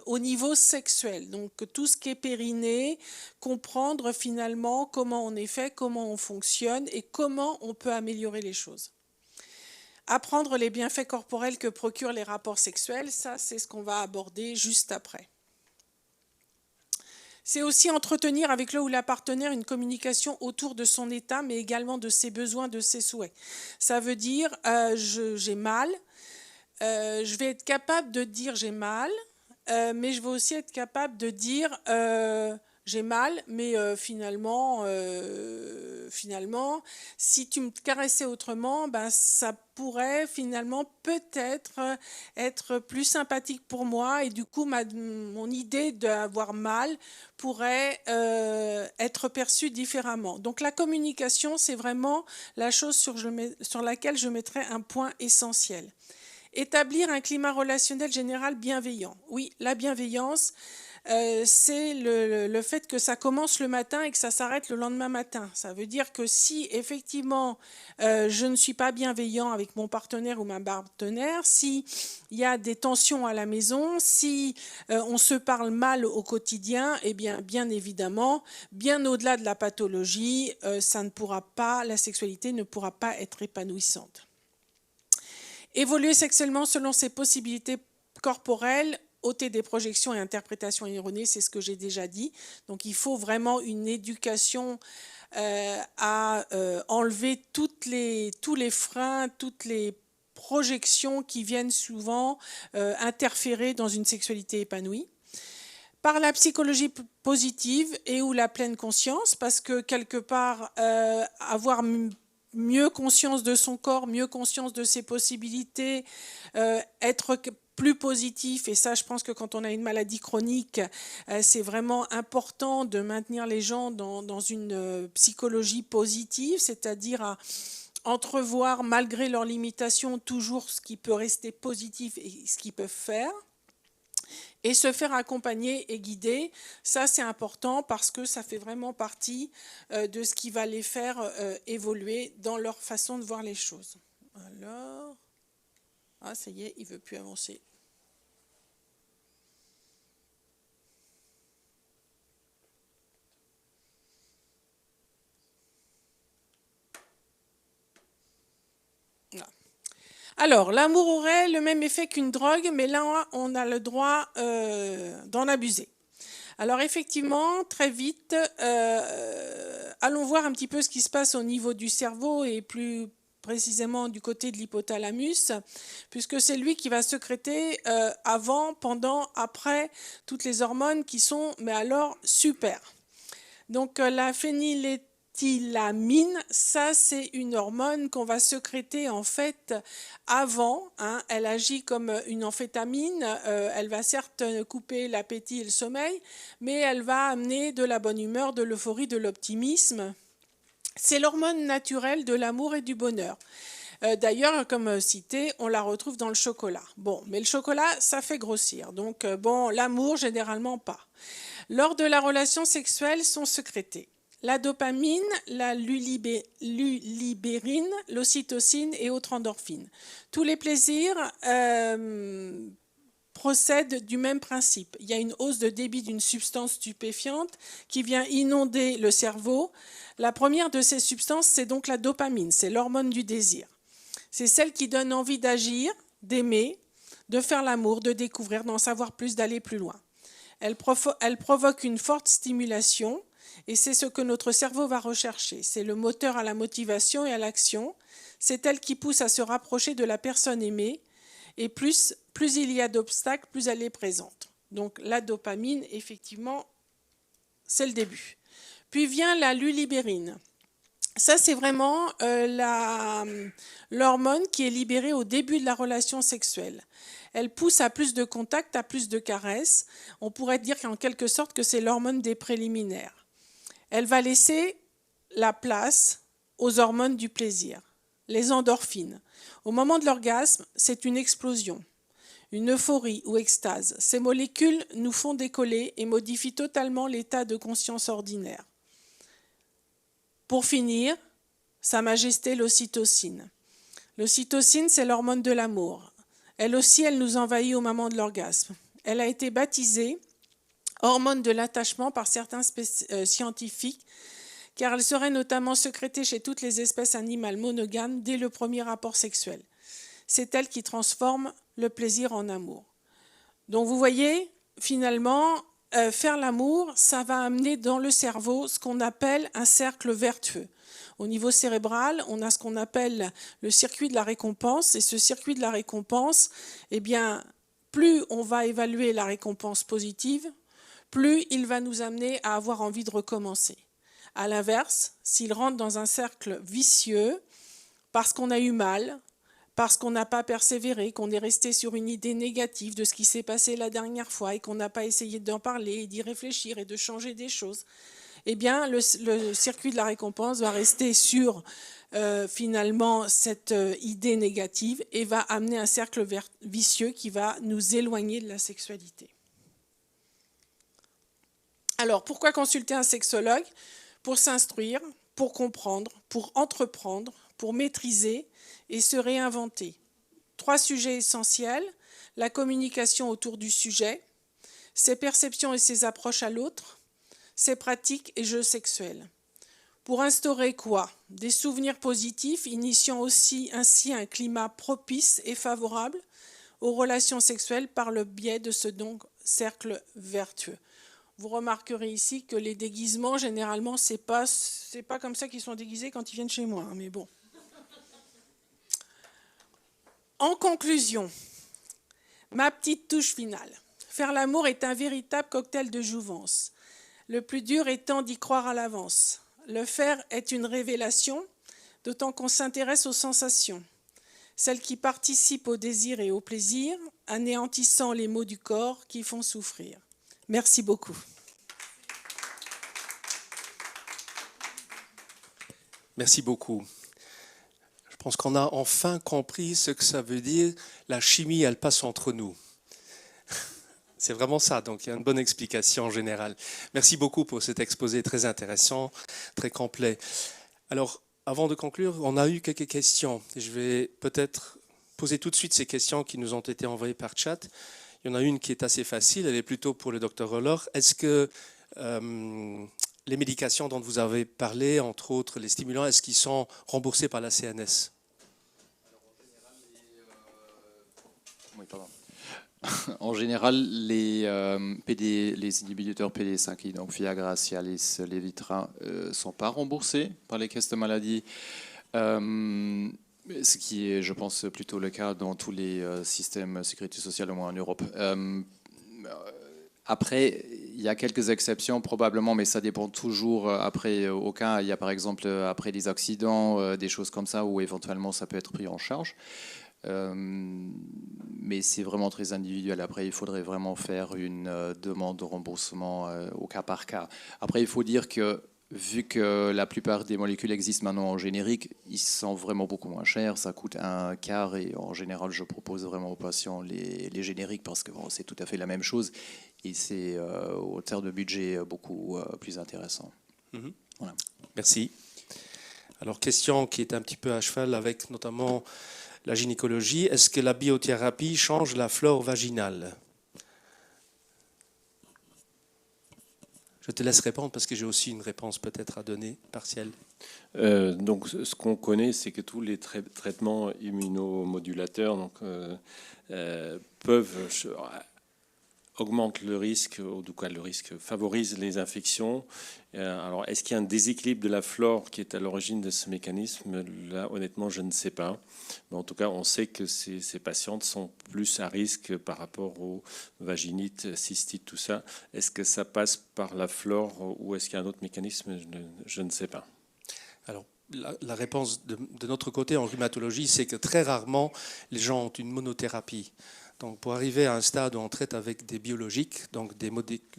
au niveau sexuel. Donc tout ce qui est périnée, comprendre finalement comment on est fait, comment on fonctionne et comment on peut améliorer les choses. Apprendre les bienfaits corporels que procurent les rapports sexuels, ça c'est ce qu'on va aborder juste après. C'est aussi entretenir avec le ou la partenaire une communication autour de son état, mais également de ses besoins, de ses souhaits. Ça veut dire j'ai mal, je vais être capable de dire j'ai mal, mais je vais aussi être capable de dire j'ai mal, mais finalement, si tu me caressais autrement, ben, ça pourrait finalement peut-être être plus sympathique pour moi et du coup mon idée d'avoir mal pourrait être perçue différemment. Donc la communication, c'est vraiment la chose sur laquelle je mettrai un point essentiel. Établir un climat relationnel général bienveillant. Oui, la bienveillance, c'est le fait que ça commence le matin et que ça s'arrête le lendemain matin. Ça veut dire que si effectivement je ne suis pas bienveillant avec mon partenaire ou ma partenaire, s'il y a des tensions à la maison, si on se parle mal au quotidien, eh bien évidemment, bien au-delà de la pathologie, la sexualité ne pourra pas être épanouissante. Évoluer sexuellement selon ses possibilités corporelles, ôter des projections et interprétations erronées, c'est ce que j'ai déjà dit. Donc il faut vraiment une éducation à enlever tous les freins, toutes les projections qui viennent souvent interférer dans une sexualité épanouie. Par la psychologie positive et ou la pleine conscience, parce que quelque part, avoir mieux conscience de son corps, mieux conscience de ses possibilités, être plus positif, et ça je pense que quand on a une maladie chronique, c'est vraiment important de maintenir les gens dans une psychologie positive, c'est-à-dire à entrevoir malgré leurs limitations toujours ce qui peut rester positif et ce qu'ils peuvent faire. Et se faire accompagner et guider, ça c'est important parce que ça fait vraiment partie de ce qui va les faire évoluer dans leur façon de voir les choses. Alors, ça y est, il ne veut plus avancer. Alors, l'amour aurait le même effet qu'une drogue, mais là, on a le droit d'en abuser. Alors, effectivement, très vite, allons voir un petit peu ce qui se passe au niveau du cerveau et plus précisément du côté de l'hypothalamus, puisque c'est lui qui va sécréter avant, pendant, après toutes les hormones qui sont, mais alors, super. Donc, la phényléthylamine, phénéthylamine, ça c'est une hormone qu'on va sécréter en fait avant. Elle agit comme une amphétamine, elle va certes couper l'appétit et le sommeil, mais elle va amener de la bonne humeur, de l'euphorie, de l'optimisme. C'est l'hormone naturelle de l'amour et du bonheur. D'ailleurs, comme cité, on la retrouve dans le chocolat. Bon, mais le chocolat, ça fait grossir. Donc, bon, l'amour, généralement pas. Lors de la relation sexuelle, sont sécrétés la dopamine, la lulibérine, l'ocytocine et autres endorphines. Tous les plaisirs procèdent du même principe. Il y a une hausse de débit d'une substance stupéfiante qui vient inonder le cerveau. La première de ces substances, c'est donc la dopamine, c'est l'hormone du désir. C'est celle qui donne envie d'agir, d'aimer, de faire l'amour, de découvrir, d'en savoir plus, d'aller plus loin. Elle provoque une forte stimulation et c'est ce que notre cerveau va rechercher. C'est le moteur à la motivation et à l'action. C'est elle qui pousse à se rapprocher de la personne aimée et plus il y a d'obstacles, plus elle est présente. Donc la dopamine, effectivement, c'est le début. Puis vient la lulibérine. Ça, c'est vraiment l'hormone qui est libérée au début de la relation sexuelle. Elle pousse à plus de contacts, à plus de caresses. On pourrait dire en quelque sorte que c'est l'hormone des préliminaires. Elle va laisser la place aux hormones du plaisir, les endorphines. Au moment de l'orgasme, c'est une explosion, une euphorie ou extase. Ces molécules nous font décoller et modifient totalement l'état de conscience ordinaire. Pour finir, Sa Majesté l'ocytocine. L'ocytocine, c'est l'hormone de l'amour. Elle aussi, elle nous envahit au moment de l'orgasme. Elle a été baptisée hormone de l'attachement par certains scientifiques, car elle serait notamment sécrétée chez toutes les espèces animales monogames dès le premier rapport sexuel. C'est elle qui transforme le plaisir en amour. Donc vous voyez, finalement, faire l'amour, ça va amener dans le cerveau ce qu'on appelle un cercle vertueux. Au niveau cérébral, on a ce qu'on appelle le circuit de la récompense. Et ce circuit de la récompense, eh bien, plus on va évaluer la récompense positive, plus il va nous amener à avoir envie de recommencer. À l'inverse, s'il rentre dans un cercle vicieux, parce qu'on a eu mal, parce qu'on n'a pas persévéré, qu'on est resté sur une idée négative de ce qui s'est passé la dernière fois et qu'on n'a pas essayé d'en parler et d'y réfléchir et de changer des choses, eh bien, le circuit de la récompense va rester sur finalement cette idée négative et va amener un cercle vicieux qui va nous éloigner de la sexualité. Alors, pourquoi consulter un sexologue? Pour s'instruire, pour comprendre, pour entreprendre, pour maîtriser et se réinventer. 3 sujets essentiels: la communication autour du sujet, ses perceptions et ses approches à l'autre, ses pratiques et jeux sexuels. Pour instaurer quoi? Des souvenirs positifs, initiant aussi ainsi un climat propice et favorable aux relations sexuelles par le biais de ce donc cercle vertueux. Vous remarquerez ici que les déguisements, généralement, c'est pas comme ça qu'ils sont déguisés quand ils viennent chez moi, mais bon. En conclusion, ma petite touche finale. Faire l'amour est un véritable cocktail de jouvence. Le plus dur étant d'y croire à l'avance. Le faire est une révélation, d'autant qu'on s'intéresse aux sensations, celles qui participent au désir et au plaisir, anéantissant les maux du corps qui font souffrir. Merci beaucoup. Merci beaucoup. Je pense qu'on a enfin compris ce que ça veut dire. La chimie, elle passe entre nous. C'est vraiment ça, donc il y a une bonne explication en général. Merci beaucoup pour cet exposé très intéressant, très complet. Alors, avant de conclure, on a eu quelques questions. Je vais peut-être poser tout de suite ces questions qui nous ont été envoyées par chat. Il y en a une qui est assez facile, elle est plutôt pour le Dr Roller. Est-ce que les médications dont vous avez parlé, entre autres les stimulants, est-ce qu'ils sont remboursés par la CNS? Oui, pardon. En général, les inhibiteurs PD5, donc Viagra, Cialis, Levitra, ne sont pas remboursés par les caisses de maladie. Ce qui est, je pense, plutôt le cas dans tous les systèmes de sécurité sociale, au moins en Europe. Après, il Il y a quelques exceptions probablement, mais ça dépend toujours après au cas. Il y a par exemple après des accidents, des choses comme ça où éventuellement ça peut être pris en charge. Mais c'est vraiment très individuel. Après, il faudrait vraiment faire une demande de remboursement au cas par cas. Après, il faut dire que vu que la plupart des molécules existent maintenant en générique, ils sont vraiment beaucoup moins chers. Ça coûte un quart et en général, je propose vraiment aux patients les génériques parce que bon, c'est tout à fait la même chose et c'est au terme de budget beaucoup plus intéressant. Voilà. Merci. Alors, question qui est un petit peu à cheval avec notamment la gynécologie. Est-ce que la biothérapie change la flore vaginale? Je te laisse répondre parce que j'ai aussi une réponse peut-être à donner, partielle. Donc, ce qu'on connaît, c'est que tous les traitements immunomodulateurs augmentent le risque, ou du coup le risque favorise les infections. Alors, est-ce qu'il y a un déséquilibre de la flore qui est à l'origine de ce mécanisme? Là, honnêtement, je ne sais pas. Mais en tout cas, on sait que ces patientes sont plus à risque par rapport aux vaginites, cystites, tout ça. Est-ce que ça passe par la flore ou est-ce qu'il y a un autre mécanisme? Je ne sais pas. Alors, la réponse de notre côté en rhumatologie, c'est que très rarement, les gens ont une monothérapie. Donc, pour arriver à un stade où on traite avec des biologiques, donc des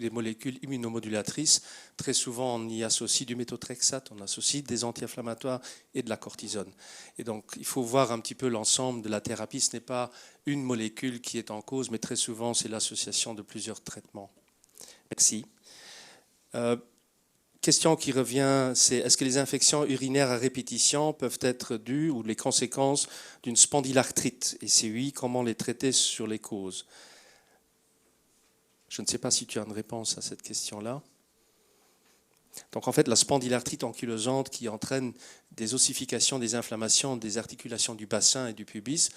molécules immunomodulatrices, très souvent on y associe du méthotrexate, on associe des anti-inflammatoires et de la cortisone. Et donc, il faut voir un petit peu l'ensemble de la thérapie. Ce n'est pas une molécule qui est en cause, mais très souvent c'est l'association de plusieurs traitements. Merci. Question qui revient, c'est est-ce que les infections urinaires à répétition peuvent être dues ou les conséquences d'une spondylarthrite? Et si oui, comment les traiter sur les causes? Je ne sais pas si tu as une réponse à cette question-là. Donc en fait, la spondylarthrite ankylosante qui entraîne des ossifications, des inflammations des articulations du bassin et du pubis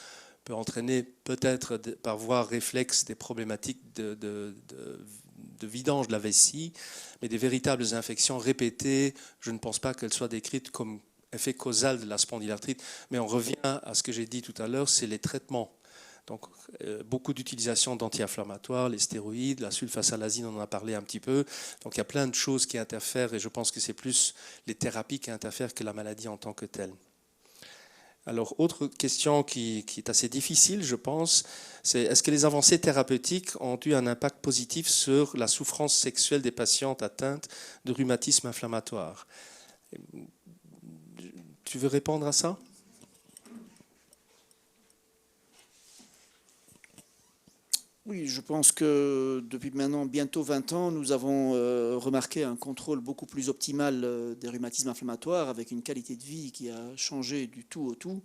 peut entraîner peut-être par voie réflexe des problématiques de vidange de la vessie, mais des véritables infections répétées, je ne pense pas qu'elles soient décrites comme effet causal de la spondylarthrite, mais on revient à ce que j'ai dit tout à l'heure, c'est les traitements. Donc, beaucoup d'utilisation d'anti-inflammatoires, les stéroïdes, la sulfasalazine, on en a parlé un petit peu. Donc, il y a plein de choses qui interfèrent et je pense que c'est plus les thérapies qui interfèrent que la maladie en tant que telle. Alors, autre question qui est assez difficile, je pense, c'est est-ce que les avancées thérapeutiques ont eu un impact positif sur la souffrance sexuelle des patientes atteintes de rhumatisme inflammatoire? Tu veux répondre à ça? Oui, je pense que depuis maintenant bientôt 20 ans, nous avons remarqué un contrôle beaucoup plus optimal des rhumatismes inflammatoires avec une qualité de vie qui a changé du tout au tout.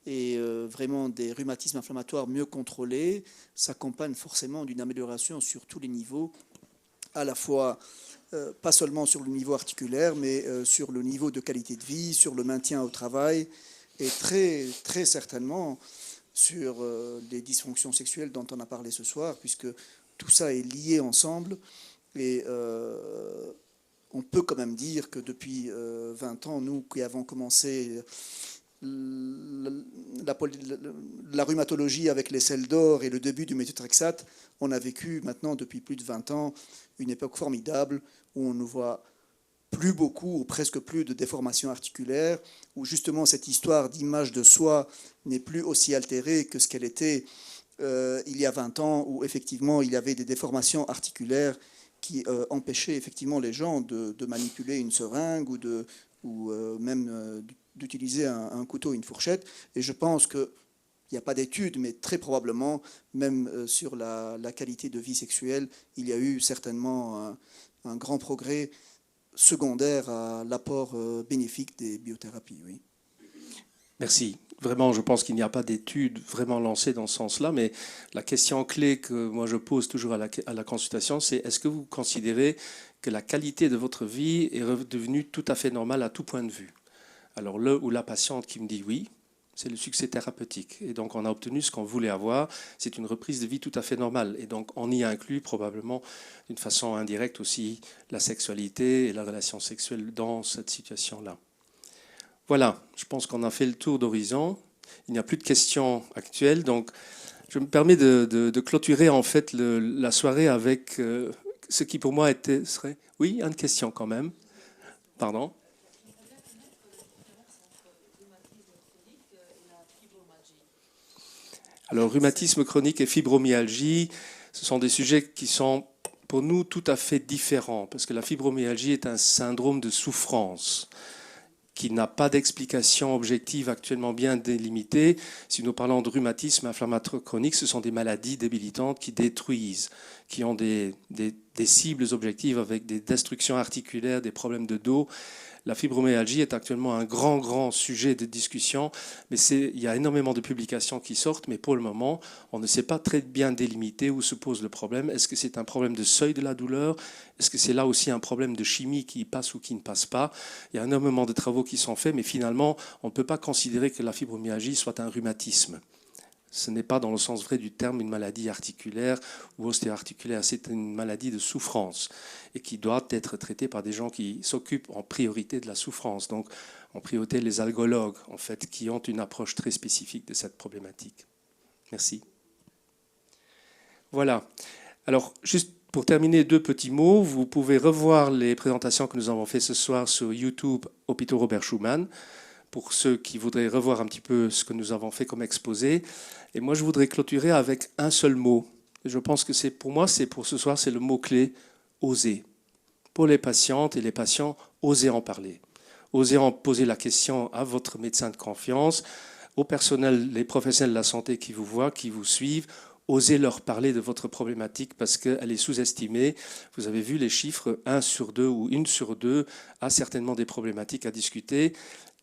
Et vraiment des rhumatismes inflammatoires mieux contrôlés s'accompagnent forcément d'une amélioration sur tous les niveaux, à la fois pas seulement sur le niveau articulaire, mais sur le niveau de qualité de vie, sur le maintien au travail et très, très certainement sur les dysfonctions sexuelles dont on a parlé ce soir, puisque tout ça est lié ensemble. Et on peut quand même dire que depuis 20 ans, nous qui avons commencé la rhumatologie avec les sels d'or et le début du méthotrexate, on a vécu maintenant depuis plus de 20 ans une époque formidable où on ne voit plus beaucoup ou presque plus de déformations articulaires, où justement cette histoire d'image de soi n'est plus aussi altérée que ce qu'elle était il y a 20 ans, où effectivement il y avait des déformations articulaires qui empêchaient effectivement les gens de manipuler une seringue ou même d'utiliser un couteau, une fourchette. Et je pense qu'il n'y a pas d'études, mais très probablement, même sur la qualité de vie sexuelle, il y a eu certainement un grand progrès secondaire à l'apport bénéfique des biothérapies. Oui. Merci. Vraiment, je pense qu'il n'y a pas d'études vraiment lancées dans ce sens-là, mais la question clé que moi je pose toujours à la consultation, c'est est-ce que vous considérez que la qualité de votre vie est redevenue tout à fait normale à tout point de vue? Alors le ou la patiente qui me dit oui, c'est le succès thérapeutique. Et donc on a obtenu ce qu'on voulait avoir, c'est une reprise de vie tout à fait normale. Et donc on y inclut probablement d'une façon indirecte aussi la sexualité et la relation sexuelle dans cette situation-là. Voilà, je pense qu'on a fait le tour d'horizon. Il n'y a plus de questions actuelles, donc je me permets de clôturer en fait la soirée avec ce qui pour moi serait... Oui, une question quand même. Pardon. Alors, rhumatisme chronique et fibromyalgie, ce sont des sujets qui sont pour nous tout à fait différents, parce que la fibromyalgie est un syndrome de souffrance qui n'a pas d'explication objective actuellement bien délimitée. Si nous parlons de rhumatisme inflammatoire chronique, ce sont des maladies débilitantes qui détruisent, qui ont des cibles objectives avec des destructions articulaires, des problèmes de dos. La fibromyalgie est actuellement un grand sujet de discussion, mais il y a énormément de publications qui sortent, mais pour le moment, on ne sait pas très bien délimiter où se pose le problème. Est-ce que c'est un problème de seuil de la douleur? Est-ce que c'est là aussi un problème de chimie qui passe ou qui ne passe pas? Il y a énormément de travaux qui sont faits, mais finalement, on ne peut pas considérer que la fibromyalgie soit un rhumatisme. Ce n'est pas dans le sens vrai du terme une maladie articulaire ou ostéo-articulaire, c'est une maladie de souffrance et qui doit être traitée par des gens qui s'occupent en priorité de la souffrance. Donc en priorité les algologues en fait, qui ont une approche très spécifique de cette problématique. Merci. Voilà. Alors juste pour terminer, 2 petits mots. Vous pouvez revoir les présentations que nous avons faites ce soir sur YouTube Hôpitaux Robert Schuman, pour ceux qui voudraient revoir un petit peu ce que nous avons fait comme exposé. Et moi, je voudrais clôturer avec un seul mot. Je pense que pour moi, pour ce soir, c'est le mot-clé « oser ». Pour les patientes et les patients, osez en parler. Osez en poser la question à votre médecin de confiance, au personnel, les professionnels de la santé qui vous voient, qui vous suivent. Osez leur parler de votre problématique parce qu'elle est sous-estimée. Vous avez vu les chiffres, 1 sur 2 ou 1 sur 2 a certainement des problématiques à discuter.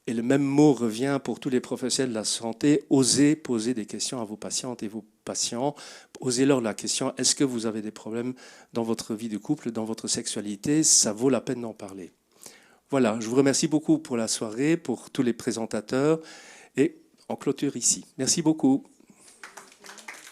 Et le même mot revient pour tous les professionnels de la santé. Osez poser des questions à vos patientes et vos patients. Osez-leur la question, est-ce que vous avez des problèmes dans votre vie de couple, dans votre sexualité? Ça vaut la peine d'en parler. Voilà, je vous remercie beaucoup pour la soirée, pour tous les présentateurs. Et on clôture ici. Merci beaucoup.